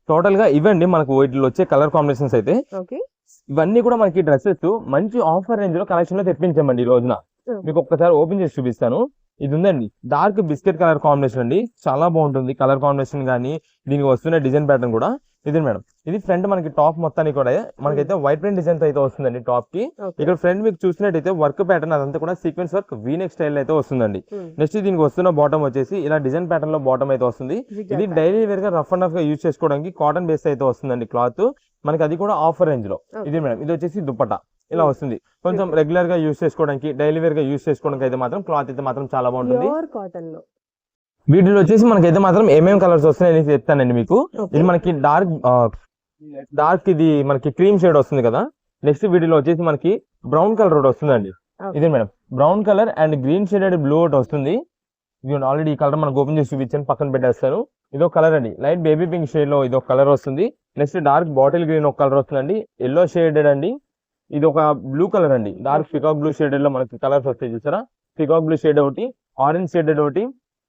C: టోటల్ గా ఇవ్వండి మనకు వీటిలో వచ్చే కలర్ కాంబినేషన్స్ అయితే. ఇవన్నీ కూడా మనకి డ్రెస్సెస్ మంచి ఆఫర్ రేంజ్ లో కలెక్షన్ లో తెప్పించామండి. ఈ రోజున మీకు ఒక్కసారి ఓపెన్ చేసి చూపిస్తాను. ఇది ఉందండి, డార్క్ బిస్కెట్ కలర్ కాంబినేషన్ అండి, చాలా బాగుంటుంది కలర్ కాంబినేషన్ కానీ దీనికి వస్తున్న డిజైన్ ప్యాటర్న్ కూడా. ఇది మేడం, ఇది ఫ్రంట్ మనకి టాప్ మొత్తానికి కూడా మనకైతే వైట్ ప్రింట్ డిజైన్ అయితే వస్తుందండి టాప్ కి. ఇక్కడ ఫ్రంట్ మీకు చూసినట్టయితే వర్క్ ప్యాటర్న్ అదంతా కూడా సీక్వెన్స్ వర్క్ వీనెక్ స్టైల్ అయితే వస్తుందండి. నెక్స్ట్ దీనికి వస్తున్న బాటమ్ వచ్చేసి ఇలా డిజైన్ ప్యాటర్న్ లో బాటమ్ అయితే వస్తుంది. ఇది డైలీ వేర్ గా రఫ్ అండ్ రఫ్ గా యూజ్ చేసుకోవడానికి కాటన్ బేస్ అయితే వస్తుందండి క్లాత్ మనకి, అది కూడా ఆఫర్ రేంజ్ లో. ఇది మేడం, ఇది వచ్చేసి దుప్పటా ఇలా వస్తుంది. కొంచెం రెగ్యులర్ గా యూజ్ చేసుకోవడానికి, డైలీ వేర్ గా యూజ్ చేసుకోవడానికి అయితే మాత్రం క్లాత్ అయితే మాత్రం చాలా బాగుంటుంది. వీటిలో వచ్చేసి మనకైతే మాత్రం ఏమేమి కలర్స్ వస్తున్నాయని చెప్తానండి మీకు. ఇది మనకి డార్క్ ఇది మనకి క్రీమ్ షేడ్ వస్తుంది కదా. నెక్స్ట్ వీటిలో వచ్చేసి మనకి బ్రౌన్ కలర్ ఒకటి వస్తుందండి. ఇది madam, brown colour and green shaded blue ఒకటి వస్తుంది. ఇది ఆల్రెడీ ఈ కలర్ మనకు ఓపెన్ చేసి చూపించాను, పక్కన పెట్టేస్తాను. ఇదో కలర్ అండి, లైట్ బేబీ పింక్ షేడ్ లో ఇదొక కలర్ వస్తుంది. నెక్స్ట్ డార్క్ బాటిల్ గ్రీన్ ఒక కలర్ వస్తుందండి, ఎల్లో షేడెడ్ అండి. ఇది ఒక బ్లూ కలర్ అండి, డార్క్ పికాక్ బ్లూ షేడెడ్ లో మనకి కలర్స్ వస్తాయి చూసారా. పికాక్ బ్లూ షేడ్ ఒకటి, ఆరెంజ్ షేడెడ్ ఒకటి,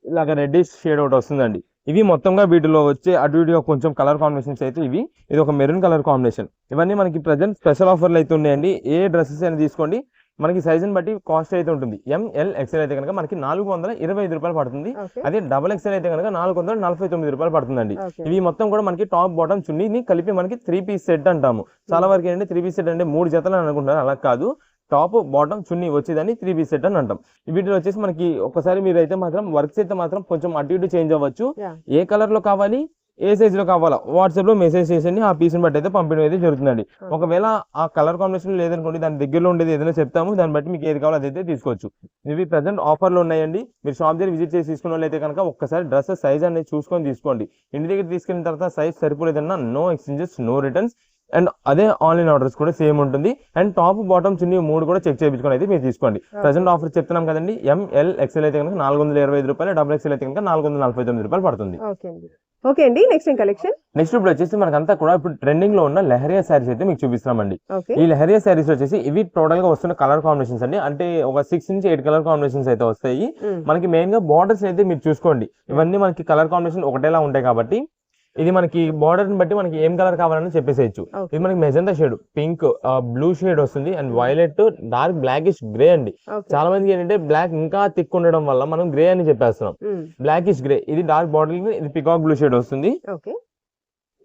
C: ఇలాగ రెడ్డిష్ షేడ్ ఒకటి వస్తుందండి. ఇవి మొత్తంగా వీటిలో వచ్చే అటు ఇటుగా కొంచెం కలర్ కాంబినేషన్స్ అయితే ఇవి. ఇది ఒక మెరూన్ కలర్ కాంబినేషన్. ఇవన్నీ మనకి ప్రజెంట్ స్పెషల్ ఆఫర్లు అయితే ఉన్నాయండి. ఏ డ్రెస్సెస్ అయినా తీసుకోండి, మనకి సైజుని బట్టి కాస్ట్ అయితే ఉంటుంది. ML XL అయితే కనుక మనకి 425 రూపాయలు పడుతుంది. అదే XXL అయితే కనుక 449 రూపాయలు పడుతుందండి. ఇవి మొత్తం కూడా మనకి టాప్ బాటమ్ చున్నీని కలిపి మనకి 3 పీస్ సెట్ అంటాము. చాలా వరకు ఏంటంటే 3 పీస్ సెట్ అంటే 3 జతలు అని అనుకుంటున్నారు, అలా కాదు. టాప్ బాటమ్ చున్నీ వచ్చేదాన్ని 3 పీస్ సెట్ అని అంటాం. వీటిలో వచ్చేసి మనకి ఒకసారి మీరు అయితే మాత్రం వర్క్స్ అయితే మాత్రం కొంచెం అటు ఇటు చేంజ్ అవ్వచ్చు. ఏ కలర్ లో కావాలి, ఏ సైజ్ లో కావాలా వాట్సాప్ లో మెసేజ్ చేసేయండి. ఆ పీస్ ని బట్టి అయితే పంపించడం అయితే జరుగుతుందండి. ఒకవేళ ఆ కలర్ కాంబినేషన్ లేదనుకోండి, దాని దగ్గరలో ఉండేది ఏదైనా చెప్తాము, దాన్ని బట్టి మీకు ఏది కావాలో అదైతే తీసుకోవచ్చు. ఇవి ప్రజెంట్ ఆఫర్లు ఉన్నాయండి. మీరు షాప్ దగ్గర విజిట్ చేసి తీసుకున్న వాళ్ళు అయితే కనుక ఒక్కసారి డ్రెస్ సైజ్ అనేది చూసుకొని తీసుకోండి. ఇంటి దగ్గర తీసుకెళ్ళిన తర్వాత సైజ్ సరిపోలేదన్నా no exchanges, no returns. And అదే ఆన్లైన్ ఆర్డర్స్ కూడా సేమ్ ఉంటుంది. అండ్ టాప్ బాటమ్ చున్నీ 3 కూడా చెక్ చేయించుకొని అయితే మీరు తీసుకోండి. ప్రజెంట్ ఆఫర్ చెప్తున్నాం కదండి, ML XL అయితే కనుక 425 రూపాయలు, XXL అయితే కనుక 449 రూపాయలు పడుతుంది.
A: ఓకే అండి, నెక్స్ట్ కలెక్షన్.
C: నెక్స్ట్ ఇప్పుడు వచ్చేసి మనకంతా కూడా ఇప్పుడు ట్రెండింగ్ లో ఉన్న లెహరియా శారీస్ అయితే మీకు చూపిస్తున్నామండి. ఈ లెహరియా శారీస్ వచ్చేసి ఇవి టోటల్ గా వస్తున్న కలర్ కాంబినేషన్స్ అండి. అంటే ఒక 6 నుంచి 8 కలర్ కాంబినేషన్స్ అయితే వస్తాయి. మనకి మెయిన్ గా బార్డర్స్ అయితే మీరు చూసుకోండి, ఇవన్నీ మనకి కలర్ కాంబినేషన్ ఒకటేలా ఉంటాయి కాబట్టి ఇది మనకి బార్డర్ ని బట్టి మనకి ఏం కలర్ కావాలని చెప్పేసేయచ్చు. ఇది మనకి magenta shade, pink, blue shade వస్తుంది. And violet, dark blackish grey అండి. చాలా మందికి ఏంటంటే బ్లాక్ ఇంకా థిక్ ఉండడం వల్ల మనం గ్రే అని చెప్పేస్తున్నాం. బ్లాకిష్ గ్రే, ఇది డార్క్ బార్డర్, ఇది పికాక్ బ్లూ షేడ్ వస్తుంది.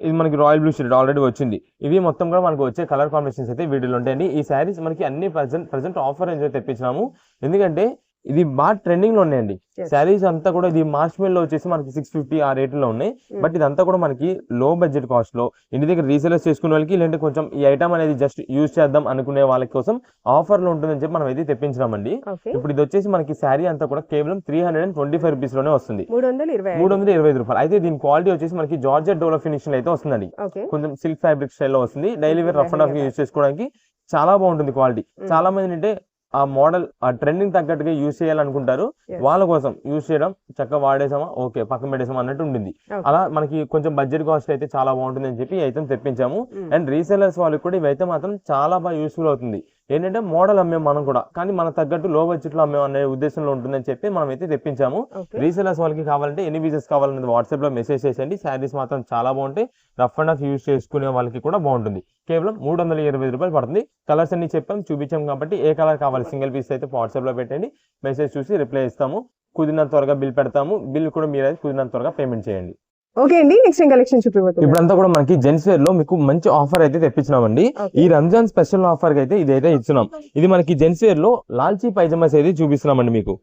C: ఇది మనకి రాయల్ బ్లూ షేడ్ ఆల్రెడీ వచ్చింది. ఇవి మొత్తం కూడా మనకు వచ్చే కలర్ కాంబినేషన్స్ అయితే వీటిలో ఉంటాయండి. ఈ శారీస్ మనకి అన్ని ప్రజెంట్ ఆఫర్ రేంజ్ తెప్పించినాము. ఎందుకంటే ఇది బాగా ట్రెండింగ్ లో ఉన్నాయండి.
A: Yes.
C: శారీస్ అంతా కూడా ఇది మార్చ్ లో వచ్చేసి మనకి 650 ఆ రేట్ లో ఉన్నాయి. బట్ ఇదంతా కూడా మనకి లో బడ్జెట్ కాస్ట్ లో ఇంటి దగ్గర రీసేలర్స్ చేసుకునే వాళ్ళకి, లేదంటే కొంచెం ఈ ఐటమ్ అనేది జస్ట్ యూజ్ చేద్దాం అనుకునే వాళ్ళ కోసం ఆఫర్ లో ఉంటుందని చెప్పి మనం అయితే తెప్పించినామండి.
A: ఓకే.
C: ఇప్పుడు ఇది వచ్చేసి మనకి శారీ అంతా కూడా కేవలం 325 రూపీస్ లోనే వస్తుంది.
A: 325.
C: 325 రూపాయలు. అయితే దీని క్వాలిటీ వచ్చేసి మనకి జార్జెట్ డోలో ఫినిషింగ్ అయితే వస్తుందండి.
A: ఓకే.
C: కొంచెం సిల్క్ ఫ్యాబ్రిక్ స్టైల్లో వస్తుంది. Daily wear rough and of use చేసుకోవడానికి చాలా బాగుంటుంది క్వాలిటీ. చాలా మంది అంటే ఆ మోడల్ ఆ ట్రెండింగ్ తగ్గట్టుగా యూజ్ చేయాలనుకుంటారు.
A: Yes.
C: వాళ్ళ కోసం యూజ్ చేయడం, చక్కగా వాడేసామా ఓకే పక్కన పెట్టేసామా అన్నట్టు ఉంటుంది.
A: Okay.
C: అలా మనకి కొంచెం బడ్జెట్ కాస్ట్ అయితే చాలా బాగుంటుంది అని చెప్పి అయితే తెప్పించాము. అండ్ రీసెలర్స్ వాళ్ళకి కూడా ఇవైతే మాత్రం చాలా బాగా యూస్ఫుల్ అవుతుంది. ఏంటంటే మోడల్ అమ్మే మనం కూడా, కానీ మన తగ్గట్టు లో బడ్జెట్ లో అమ్మే అనే ఉద్దేశంలో ఉంటుందని చెప్పి మనం అయితే తెప్పించాము.
A: Okay.
C: రీసెలర్స్ వాళ్ళకి కావాలంటే ఎన్ని పీసెస్ కావాలనేది వాట్సాప్ లో మెసేజ్ చేసేయండి. శారీస్ మాత్రం చాలా బాగుంటాయి. రఫ్ అండ్ ఆఫ్ యూజ్ చేసుకునే వాళ్ళకి కూడా బాగుంటుంది. కేవలం 325 రూపాయలు పడుతుంది. కలర్స్ అన్ని చెప్పాం, చూపించాం కాబట్టి ఏ కలర్ కావాలి సింగిల్ పీస్ అయితే వాట్సాప్ లో పెట్టండి. మెసేజ్ చూసి రిప్లై ఇస్తాము. కుదిరినంత త్వరగా బిల్ పెడతాము. బిల్ కూడా మీరైతే కుదిరినంత త్వరగా పేమెంట్ చేయండి.
A: ఓకే అండి, నెక్స్ట్ ఏం కలెక్షన్ చూపిపోతుంది?
C: ఇప్పుడంతా కూడా మనకి జెంట్స్ వేర్ లో మీకు మంచి ఆఫర్ అయితే తెప్పించినామండి. ఈ రంజాన్ స్పెషల్ ఆఫర్ కి అయితే ఇదైతే ఇస్తున్నాం. ఇది మనకి జెంట్స్ వేర్ లో లాల్చీ పైజామాస్ అయితే చూపిస్తున్నామండి మీకు.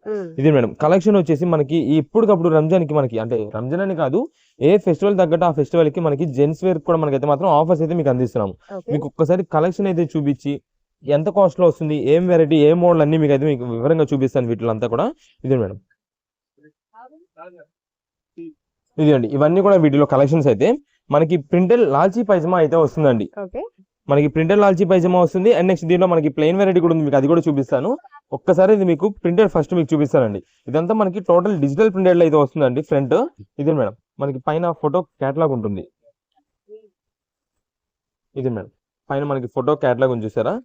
C: ఇది మేడం కలెక్షన్ వచ్చేసి మనకి ఇప్పటికప్పుడు రంజాన్ కి మనకి, అంటే రంజాన్ అని కాదు, ఏ ఫెస్టివల్ తగ్గట్టు ఆ ఫెస్టివల్ కి మనకి జెంట్స్ వేర్ కూడా మనకైతే మాత్రం ఆఫర్స్ అయితే మీకు అందిస్తున్నాము. మీకు ఒక్కసారి కలెక్షన్ అయితే చూపించి ఎంత కాస్ట్ లో వస్తుంది, ఏం వెరైటీ, ఏ మోడల్ అన్ని మీకు అయితే మీకు వివరంగా చూపిస్తాను వీటిలో అంతా కూడా. ఇది మేడం, ఇదండి ఇవన్నీ కూడా వీటిలో కలెక్షన్స్ అయితే మనకి ప్రింటెడ్ లాల్చీ పైజమా అయితే వస్తుందండి. మనకి ప్రింటెడ్ లాల్చీ పైజమా వస్తుంది. అండ్ నెక్స్ట్ దీంట్లో మనకి ప్లెయిన్ వెరైటీ కూడా ఉంది, మీకు అది కూడా చూపిస్తాను. ఒక్కసారి ఇది మీకు ప్రింటెడ్ ఫస్ట్ మీకు చూపిస్తానండి. ఇదంతా మనకి టోటల్ డిజిటల్ ప్రింటెడ్ అయితే వస్తుందండి ఫ్రంట్. ఇది మేడం మనకి పైన ఫోటో క్యాటలాగ్ ఉంటుంది. ఇది మేడం పైన మనకి ఫోటో క్యాటలాగ్ ఉంది చూసారా?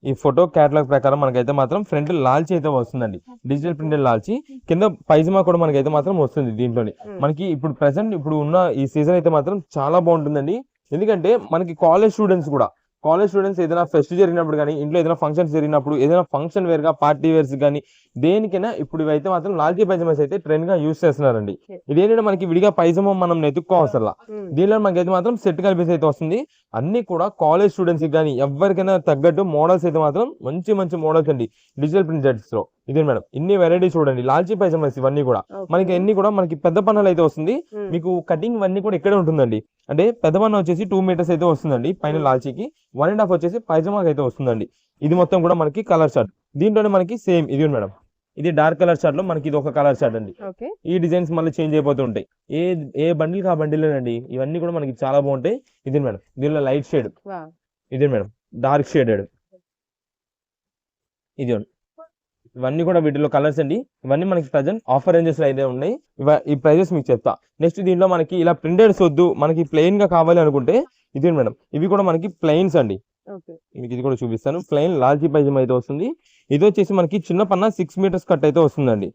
C: ఈ ఫోటో క్యాటలాగ్ ప్రకారం మనకైతే మాత్రం ఫ్రంట్ లాల్చీ అయితే వస్తుందండి, డిజిటల్ ప్రింటెడ్ లాల్చీ. కింద పైజమా కూడా మనకైతే మాత్రం వస్తుంది దీంట్లోని. మనకి ఇప్పుడు ప్రెసెంట్ ఇప్పుడు ఉన్న ఈ సీజన్ అయితే మాత్రం చాలా బాగుంటుందండి. ఎందుకంటే మనకి కాలేజ్ స్టూడెంట్స్ ఏదైనా ఫెస్ట్ జరిగినప్పుడు కానీ, ఇంట్లో ఏదైనా ఫంక్షన్స్ జరిగినప్పుడు, ఏదైనా ఫంక్షన్ వేర్ గా పార్టీ వేర్స్ కానీ దేనికైనా ఇప్పుడు ఇవైతే మాత్రం లాల్చీ పైజమాస్ అయితే ట్రెండ్ గా యూస్ చేస్తున్నారండి. ఇదేంటంటే మనకి విడిగా పైజమా మనం నెతుక్కోవసరం, దీనిలో మనకైతే మాత్రం సెట్ కలిపేసి అయితే వస్తుంది. అన్ని కూడా కాలేజ్ స్టూడెంట్స్ కి కానీ ఎవరికైనా తగ్గట్టు మోడల్స్ అయితే మాత్రం మంచి మంచి మోడల్స్ అండి డిజిటల్ ప్రింటెడ్స్ లో. ఇదే మేడం ఇన్ని వెరైటీ చూడండి, లాల్చీ పైజమాస్ ఇవన్నీ కూడా మనకి ఎన్ని కూడా మనకి పెద్ద పన్నులు అయితే వస్తుంది. మీకు కటింగ్ ఇవన్నీ కూడా ఇక్కడే ఉంటుందండి. అంటే పెద్ద పన్ను వచ్చేసి 2 మీటర్స్ అయితే వస్తుందండి పైన లాల్చీకి, 1.5 వచ్చేసి పైజమాకి అయితే వస్తుందండి. ఇది మొత్తం కూడా మనకి కలర్ చార్ట్. దీంట్లోనే మనకి సేమ్ ఇది మేడం, ఇది డార్క్ కలర్ చార్ట్ లో మనకి ఇది ఒక కలర్ చార్ట్ అండి. ఈ డిజైన్స్ మళ్ళీ చేంజ్ అయిపోతూ ఉంటాయి. ఏ బండిల్ కా బండిల్ అండి. ఇవన్నీ కూడా మనకి చాలా బాగుంటాయి. ఇది మేడం దీనిలో లైట్ షేడ్, ఇదే మేడం డార్క్ షేడెడ్. ఇది ఇవన్నీ కూడా వీటిలో కలర్స్ అండి. ఇవన్నీ మనకి ప్రజెంట్ ఆఫర్ రేంజెస్ లో అయితే ఉన్నాయి. ఈ ప్రైజెస్ మీకు చెప్తా. నెక్స్ట్ దీంట్లో మనకి ఇలా ప్రింటెడ్స్ వద్దు, మనకి ప్లెయిన్ గా కావాలి అనుకుంటే ఇది మేడం, ఇవి కూడా మనకి ప్లెయిన్స్ అండి. మీకు ఇది కూడా చూపిస్తాను. ప్లెయిన్ లాల్చీ పైజమా అయితే వస్తుంది. ఇది వచ్చేసి మనకి చిన్న పన్న 6 మీటర్స్ కట్ అయితే వస్తుందండి.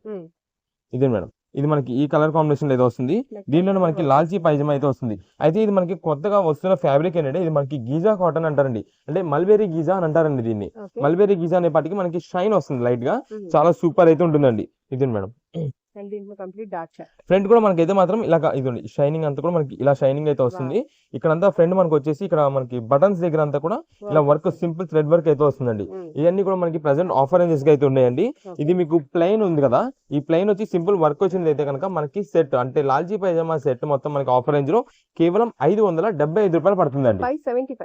C: ఇదే మేడం ఇది మనకి ఈ కలర్ కాంబినేషన్ అయితే వస్తుంది. దీనిలో మనకి లాల్చీ పైజమా అయితే వస్తుంది. అయితే ఇది మనకి కొత్తగా వస్తున్న ఫ్యాబ్రిక్ ఏంటంటే ఇది మనకి గీజా కాటన్ అంటారండి, అంటే మల్బెరీ గీజా అని అంటారండి దీన్ని. మల్బెరీ గీజా అనేపాటికి మనకి షైన్ వస్తుంది లైట్ గా, చాలా సూపర్ అయితే ఉంటుందండి. ఇది మేడం ఫ్రంట్ కూడా మనకైతే మాత్రం ఇలా ఇది షైనింగ్ అంతా కూడా మనకి ఇలా షైనింగ్ అయితే వస్తుంది. ఇక్కడ అంతా ఫ్రంట్ మనకి వచ్చేసి ఇక్కడ మనకి బటన్స్ దగ్గర అంతా కూడా ఇలా వర్క్ సింపుల్ థ్రెడ్ వర్క్ అయితే వస్తుందండి. ఇవన్నీ కూడా మనకి ప్రెసెంట్ ఆఫర్ రేంజెస్ గా అయితే ఉన్నాయండి. ఇది మీకు ప్లెయిన్ ఉంది కదా, ఈ ప్లెయిన్ వచ్చి సింపుల్ వర్క్ వచ్చింది అయితే కనుక మనకి సెట్ అంటే లాల్చీ పైజమా సెట్ మొత్తం మనకి ఆఫర్ రేంజ్ లో కేవలం 575 రూపాయలు పడుతుందండి.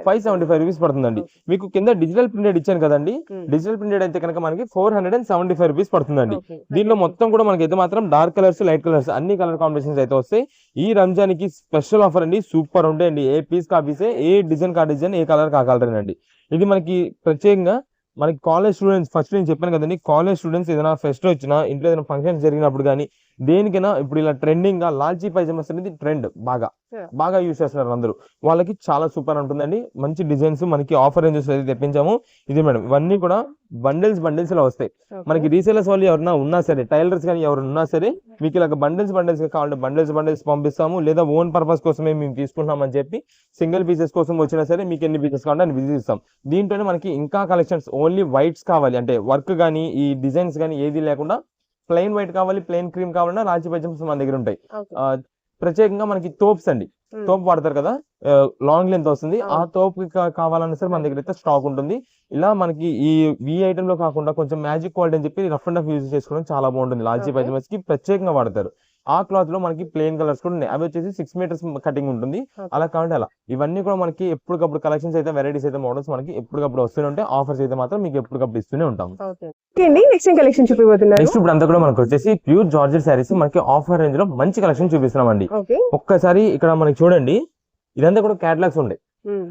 C: 575 రూపీస్ పడుతుందండి. మీకు కింద డిజిటల్ ప్రింటెడ్ ఇచ్చాను కదండి, డిజిటల్ ప్రింటెడ్ అయితే కనుక మనకి 475 రూపీస్ పడుతుందండి. దీనిలో మొత్తం కూడా మనకైతే మాత్రం డార్క్ కలర్స్ లైట్ కలర్స్ అన్ని కలర్ కాంబినేషన్స్ అయితే వస్తాయి. ఈ రంజాన్ కి స్పెషల్ ఆఫర్ అండి, సూపర్ ఉంటాయండి. ఏ పీస్ కా పీసే, ఏ డిజైన్ కా డిజైన్, ఏ కలర్ కా కలర్ అండి. ఇది మనకి ప్రత్యేకంగా మనకి కాలేజ్ స్టూడెంట్స్, ఫస్ట్ నేను చెప్పాను కదండి, కాలేజ్ స్టూడెంట్స్ ఏదైనా ఫెస్ట్ వచ్చినా, ఇంట్లో ఏదైనా ఫంక్షన్స్ జరిగినప్పుడు కానీ దేనికైనా ఇప్పుడు ఇలా ట్రెండింగ్ గా లాల్చీ పైజమాస్ అనేది ట్రెండ్ బాగా యూజ్ చేస్తున్నారు అందరూ. వాళ్ళకి చాలా సూపర్ ఉంటుందండి. మంచి డిజైన్స్ మనకి ఆఫర్ రేంజెస్ అయితే తెప్పించాము. ఇది మేడం ఇవన్నీ కూడా బండిల్స్ లో వస్తాయి. మనకి రీసేలర్స్ వాళ్ళు ఎవరైనా ఉన్నా సరే, టైలర్స్ కానీ ఎవరు ఉన్నా సరే మీకు ఇలా బండిల్స్ కావాలంటే బండిల్స్ పంపిస్తాము. లేదా ఓన్ పర్పస్ కోసమే మేము తీసుకుంటున్నామని చెప్పి సింగిల్ పీసెస్ కోసం వచ్చినా సరే మీకు ఎన్ని పీసెస్ కావాలంటే అన్ని పీసెస్ ఇస్తాం. దీంట్లోనే మనకి ఇంకా కలెక్షన్స్ ఓన్లీ వైట్స్ కావాలి అంటే వర్క్ కానీ ఈ డిజైన్స్ కానీ ఏది లేకుండా ప్లెయిన్ వైట్ కావాలి, ప్లెయిన్ క్రీమ్ కావాలన్నా లాల్చీ పైజామాస్ మన దగ్గర ఉంటాయి. ప్రత్యేకంగా మనకి తోప్స్ అండి, తోపు వాడతారు కదా, లాంగ్ లెంత్ వస్తుంది. ఆ తోపు కావాలన్నా సరే మన దగ్గర అయితే స్టాక్ ఉంటుంది. ఇలా మనకి ఈ ఐటమ్ లో కాకుండా కొంచెం మ్యాజిక్ క్వాలిటీ అని చెప్పి రఫ్ అండ్ రఫ్ యూజ్ చేసుకోవడం చాలా బాగుంటుంది. లాల్చీ పైజామాస్ కి ప్రత్యేకంగా వాడతారు. ఆ క్లాత్ లో మనకి ప్లెయిన్ కలర్స్ కూడా ఉన్నాయి. అవి వచ్చేసి 6 మీటర్స్ కటింగ్ ఉంటుంది. అలా కావాలి అలా ఇవన్నీ కూడా మనకి ఎప్పటికప్పుడు కలెక్షన్స్ అయితే, వెరైటీస్ అయితే, మోడల్స్ మనకి ఎప్పటికప్పుడు వస్తూనే ఉంటాయి. ఆఫర్స్ అయితే మాత్రం మీకు ఎప్పటికప్పుడు ఇస్తూనే ఉంటాం.
A: Next collection చూపిపోతున్నారు.
C: నెక్స్ట్ ఇప్పుడు అంతా కూడా మనకు వచ్చేసి ప్యూర్ జార్జెట్ శారీస్ మనకి ఆఫర్ రేంజ్ లో మంచి కలెక్షన్ చూపిస్తున్నామండి. ఒక్కసారి ఇక్కడ మనకి చూడండి, ఇదంతా కూడా క్యాటలాగ్స్ ఉంటాయి.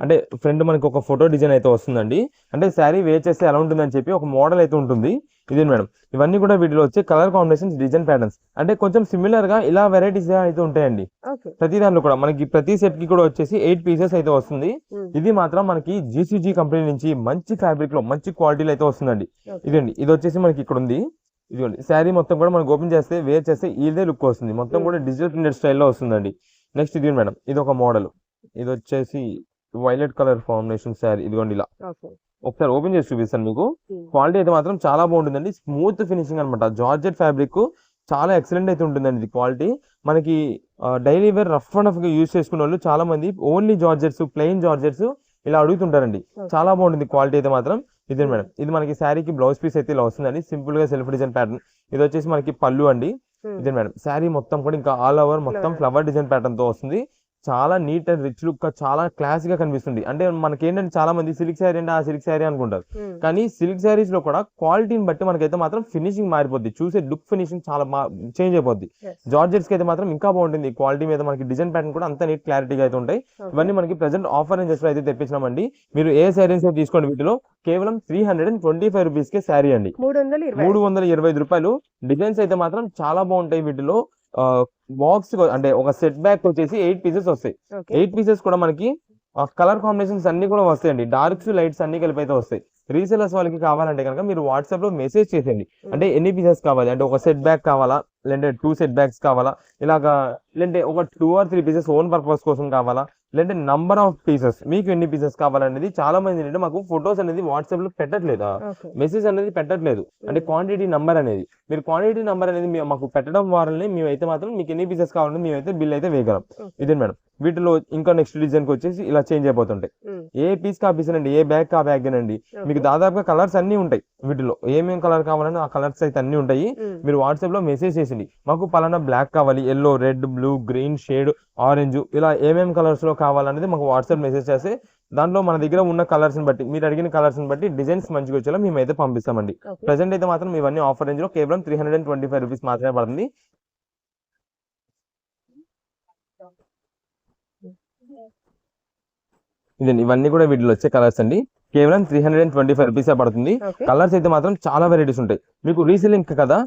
C: అంటే ఫ్రంట్ మనకి ఒక ఫోటో డిజైన్ అయితే వస్తుందండి. అంటే శారీ వేర్ చేస్తే ఎలా ఉంటుందని చెప్పి ఒక మోడల్ అయితే ఉంటుంది. ఇదే మేడం, ఇవన్నీ కూడా వీటిలో వచ్చే కలర్ కాంబినేషన్స్, డిజైన్ ప్యాటర్న్స్ అంటే కొంచెం సిమిలర్ గా ఇలా వెరైటీస్ అయితే ఉంటాయండి. ప్రతి దాంట్లో కూడా మనకి ప్రతి సెట్ కి కూడా వచ్చేసి 8 పీసెస్ అయితే వస్తుంది. ఇది మాత్రం మనకి జీసీజీ కంపెనీ నుంచి మంచి ఫ్యాబ్రిక్ లో మంచి క్వాలిటీలో అయితే వస్తుందండి. ఇదండి, ఇది వచ్చేసి మనకి ఇక్కడ ఉంది. ఇదిగోండి, శారీ మొత్తం కూడా మనకి ఓపెన్ చేస్తే, వేర్ చేస్తే ఇదే లుక్ వస్తుంది. మొత్తం కూడా డిజిటల్ ప్రింటెడ్ స్టైల్లో వస్తుందండి. నెక్స్ట్ ఇది మేడం, ఇది ఒక మోడల్. ఇది వచ్చేసి వైలెట్ కలర్ కాంబినేషన్ శారీ. ఇదిగోండి ఇలా ఒకసారి ఓపెన్ చేసి చూపిస్తాను మీకు. క్వాలిటీ అయితే మాత్రం చాలా బాగుంటుందండి. స్మూత్ ఫినిషింగ్ అనమాట. జార్జెట్ ఫ్యాబ్రిక్ చాలా ఎక్సలెంట్ అయితే ఉంటుందండి ఇది క్వాలిటీ. మనకి daily wear rough and rough గా యూజ్ చేసుకునే వాళ్ళు చాలా మంది ఓన్లీ జార్జెట్స్, ప్లెయిన్ జార్జెట్స్ ఇలా అడుగుతుంటారండి. చాలా బాగుంటుంది క్వాలిటీ అయితే మాత్రం. ఇదే మేడం, ఇది మనకి శారీకి బ్లౌజ్ పీస్ అయితే ఇలా వస్తుందండి. సింపుల్ గా సెల్ఫ్ డిజైన్ ప్యాటర్న్. ఇది వచ్చేసి మనకి పళ్ళు అండి. ఇదే మేడం, శారీ మొత్తం కూడా ఇంకా ఆల్ ఓవర్ మొత్తం ఫ్లవర్ డిజైన్ ప్యాటర్న్ తో వస్తుంది. చాలా నీట్ అండ్ రిచ్ లుక్ గా చాలా క్లాస్ గా కనిపిస్తుంది. అంటే మనకి ఏంటంటే చాలా మంది సిల్క్ శారీ అంటే ఆ సిల్క్ శారీ అనుకుంటారు. కానీ సిల్క్ శారీస్ లో కూడా క్వాలిటీని బట్టి మనకైతే మాత్రం ఫినిషింగ్ మారిపోద్ది. చూసే లుక్ ఫినిషింగ్ చాలా చేంజ్ అయిపోద్ది. జార్జెట్స్ కి అయితే మాత్రం ఇంకా బాగుంటుంది. క్వాలిటీ మీద మనకి డిజైన్ ప్యాటర్న్ కూడా అంత నీట్ క్లారిటీగా అయితే ఉంటాయి. ఇవన్నీ మనకి ప్రెసెంట్ ఆఫర్ రేంజెస్ లో అయితే తెప్పించినామండి. మీరు ఏ శారీస్ తీసుకోండి, వీటిలో కేవలం 325 రూపీస్ కే శారీ అండి. 325 రూపాయలు. డిజైన్స్ అయితే మాత్రం చాలా బాగుంటాయి వీటిలో. బాక్స్ అంటే ఒక సెట్ బ్యాక్ వచ్చేసి 8 పీసెస్ వస్తాయి. 8 పీసెస్ కూడా మనకి కలర్ కాంబినేషన్స్ అన్ని కూడా వస్తాయండి. డార్క్స్, లైట్స్ అన్ని కలిపి అయితే వస్తాయి. రీసెలర్స్ వాళ్ళకి కావాలంటే కనుక మీరు వాట్సాప్ లో మెసేజ్ చేసేయండి. అంటే ఎన్ని పీసెస్ కావాలి, అంటే ఒక సెట్ బ్యాక్ కావాలా, లేదంటే 2 సెట్ బ్యాగ్స్ కావాలా, ఇలాగా లేదంటే ఒక 2 or 3 పీసెస్ ఓన్ పర్పస్ కోసం కావాలా, లేదంటే నంబర్ ఆఫ్ పీసెస్ మీకు ఎన్ని పీసెస్ కావాలనేది. చాలా మంది ఏంటంటే మాకు ఫొటోస్ అనేది వాట్సాప్ లో పెట్టట్లేదు, మెసేజ్ అనేది పెట్టట్లేదు. అంటే క్వాంటిటీ నంబర్ అనేది, మీరు క్వాంటిటీ నంబర్ అనేది మాకు పెట్టడం వల్లనే మేమైతే మాత్రం మీకు ఎన్ని పీసెస్ కావాలని మేమైతే బిల్ అయితే వేయగలం. ఇదే మేడం, వీటిలో ఇంకా నెక్స్ట్ డిజైన్ కి వచ్చేసి ఇలా చేంజ్ అయిపోతుంటాయి. ఏ పీస్ కా పీస్ అండి, ఏ బ్యాగ్ కా బ్యాగ్ అండి. మీకు దాదాపుగా కలర్స్ అన్ని ఉంటాయి. వీటిలో ఏమేమి కలర్ కావాలని ఆ కలర్స్ అయితే అన్ని ఉంటాయి. మీరు వాట్సాప్ లో మెసేజ్ చేసింది, మాకు పలానా బ్లాక్ కావాలి, yellow, red, blue, green shade, orange, ఇలా ఏమేమి కలర్స్ లో కావాలనేది మాకు వాట్సాప్ మెసేజ్ చేస్తే దాంట్లో మన దగ్గర ఉన్న కలర్స్ ని బట్టి, మీరు అడిగిన కలర్స్ ని బట్టి డిజైన్స్ మంచిగా వచ్చేలా మేమైతే పంపిస్తామండి. ప్రెసెంట్ అయితే మాత్రం ఇవన్నీ ఆఫర్ రేంజ్ లో కేవలం 325 రూపీస్ మాత్రమే పడుతుంది. ఇదండి, ఇవన్నీ కూడా వీటిలో వచ్చే కలర్స్ అండి. కేవలం 325 రూపీస్ పడుతుంది. కలర్స్ అయితే మాత్రం చాలా వెరైటీస్ ఉంటాయి. మీకు రీసెల్లింగ్ కదా,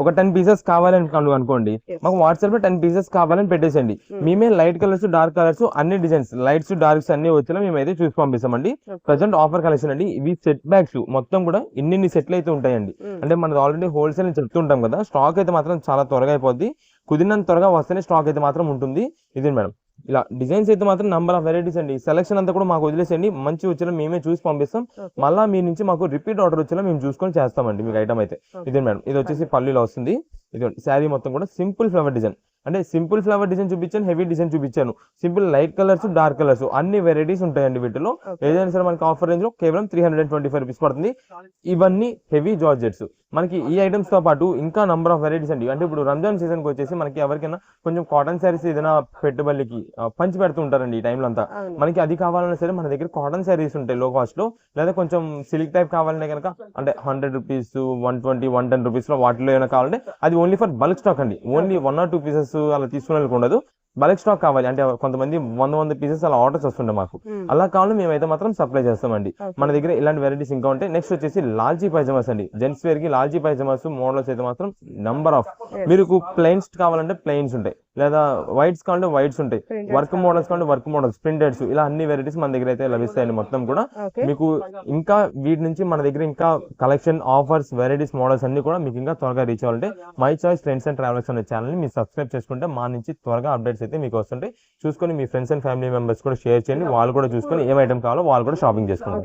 C: ఒక 10 పీసెస్ కావాలని అనుకోండి, మాకు వాట్సాప్ లో 10 పీసెస్ కావాలని పెట్టేసండి. మేమే లైట్ కలర్స్, డార్క్ కలర్స్, అన్ని డిజైన్స్, లైట్స్, డార్క్స్ అన్ని వచ్చేలా మేమైతే చూసి పంపిస్తామండి. ప్రజెంట్ ఆఫర్ కలెక్షన్ అండి. ఇవి సెట్ బ్యాగ్స్ మొత్తం కూడా ఇన్ని సెట్లు అయితే ఉంటాయండి. అంటే మనది ఆల్రెడీ హోల్సేల్ అని చెప్తుంటాం కదా, స్టాక్ అయితే మాత్రం చాలా త్వరగా అయిపోద్ది. కుదిరినంత త్వరగా వస్తేనే స్టాక్ అయితే మాత్రం ఉంటుంది. ఇది మేడం, ఇలా డిజైన్స్ అయితే మాత్రం నంబర్ ఆఫ్ వెరైటీస్ అండి. సెలక్షన్ అంతా కూడా మాకు వదిలేసండి, మంచి వచ్చేలా మేమే చూసి పంపిస్తాం. మళ్ళీ మీ నుంచి మాకు రిపీట్ ఆర్డర్ వచ్చేలా మేము చూసుకొని చేస్తామండి మీకు ఐటమ్ అయితే. ఇదే మేడం, ఇది వచ్చేసి పల్లీలో వస్తుంది. ఇది శారీ మొత్తం కూడా సింపుల్ ఫ్లవర్ డిజైన్. అంటే సింపుల్ ఫ్లవర్ డిజైన్ చూపించాను, హెవీ డిజైన్ చూపించాను. Simple light colours, dark colours అన్ని వెరైటీస్ ఉంటాయండి వీటిలో. ఏదైనా సరే మనకి ఆఫర్ రేంజ్ లో కేవలం 325 రూపీస్ పడుతుంది. ఇవన్నీ హెవీ జార్జెట్స్. మనకి ఈ ఐటమ్స్ తో పాటు ఇంకా నంబర్ ఆఫ్ వెరైటీస్ అండి. అంటే ఇప్పుడు రంజాన్ సీజన్ కి వచ్చేసి మనకి ఎవరికైనా కొంచెం కాటన్ శారీస్ ఏదైనా పెట్టుబడికి పంచి పెడుతూ ఉంటారండి ఈ టైంలో అంతా. మనకి అది కావాలన్నా సరే మన దగ్గర కాటన్ శారీస్ ఉంటాయి లో కాస్ట్ లో. లేదా కొంచెం సిల్క్ టైప్ కావాలంటే కనుక అంటే 100 రూపీస్, 120, 110 రూపీస్ లో వాటిలో ఏమైనా కావాలంటే అది ఓన్లీ ఫర్ బల్క్ స్టాక్ అండి. ఓన్లీ 1 or 2 పీసెస్ అలా తీసుకునే ఉండదు. బల్క్ స్టాక్ కావాలి అంటే కొంతమంది 100 పీసెస్ అలా ఆర్డర్స్ వస్తుండే మాకు. అలా కావాలి మేమైతే మాత్రం సప్లై చేస్తామండి. మన దగ్గర ఇలాంటి వెరైటీస్ ఇంకా ఉంటాయి. నెక్స్ట్ వచ్చేసి లాల్చీ పైజామాస్ అండి. జెంట్స్ వేర్ కి లాల్చీ పైజామాస్ మోడల్స్ అయితే మాత్రం నంబర్ ఆఫ్. మీకు ప్లెయిన్స్ కావాలంటే ప్లెయిన్స్ ఉంటాయి, లేదా వైట్స్ కావాలంటే వైట్స్ ఉంటాయి, వర్క్ మోడల్స్ కావాలంటే వర్క్ మోడల్స్, ప్రింటెడ్స్, ఇలా అన్ని వెరైటీస్ మన దగ్గర అయితే లభిస్తాయండి మొత్తం కూడా. మీకు ఇంకా వీటి నుంచి మన దగ్గర ఇంకా కలెక్షన్, ఆఫర్స్, వెరైటీస్, మోడల్స్ అన్ని కూడా మీకు ఇంకా త్వరగా రీచ్ అవ్వాలంటే my choice trends and travels అనే ఛానల్ ని మీరు సబ్స్క్రైబ్ చేసుకుంటే మా నుంచి త్వరగా అప్డేట్స్ అయితే మీకు వస్తుంటాయి. చూసుకొని మీ ఫ్రెండ్స్ అండ్ ఫ్యామిలీ మెంబర్స్ కూడా షేర్ చేయండి. వాళ్ళు కూడా చూసుకొని ఏం ఐటమ్ కావాలో వాళ్ళు కూడా షాపింగ్ చేసుకోండి.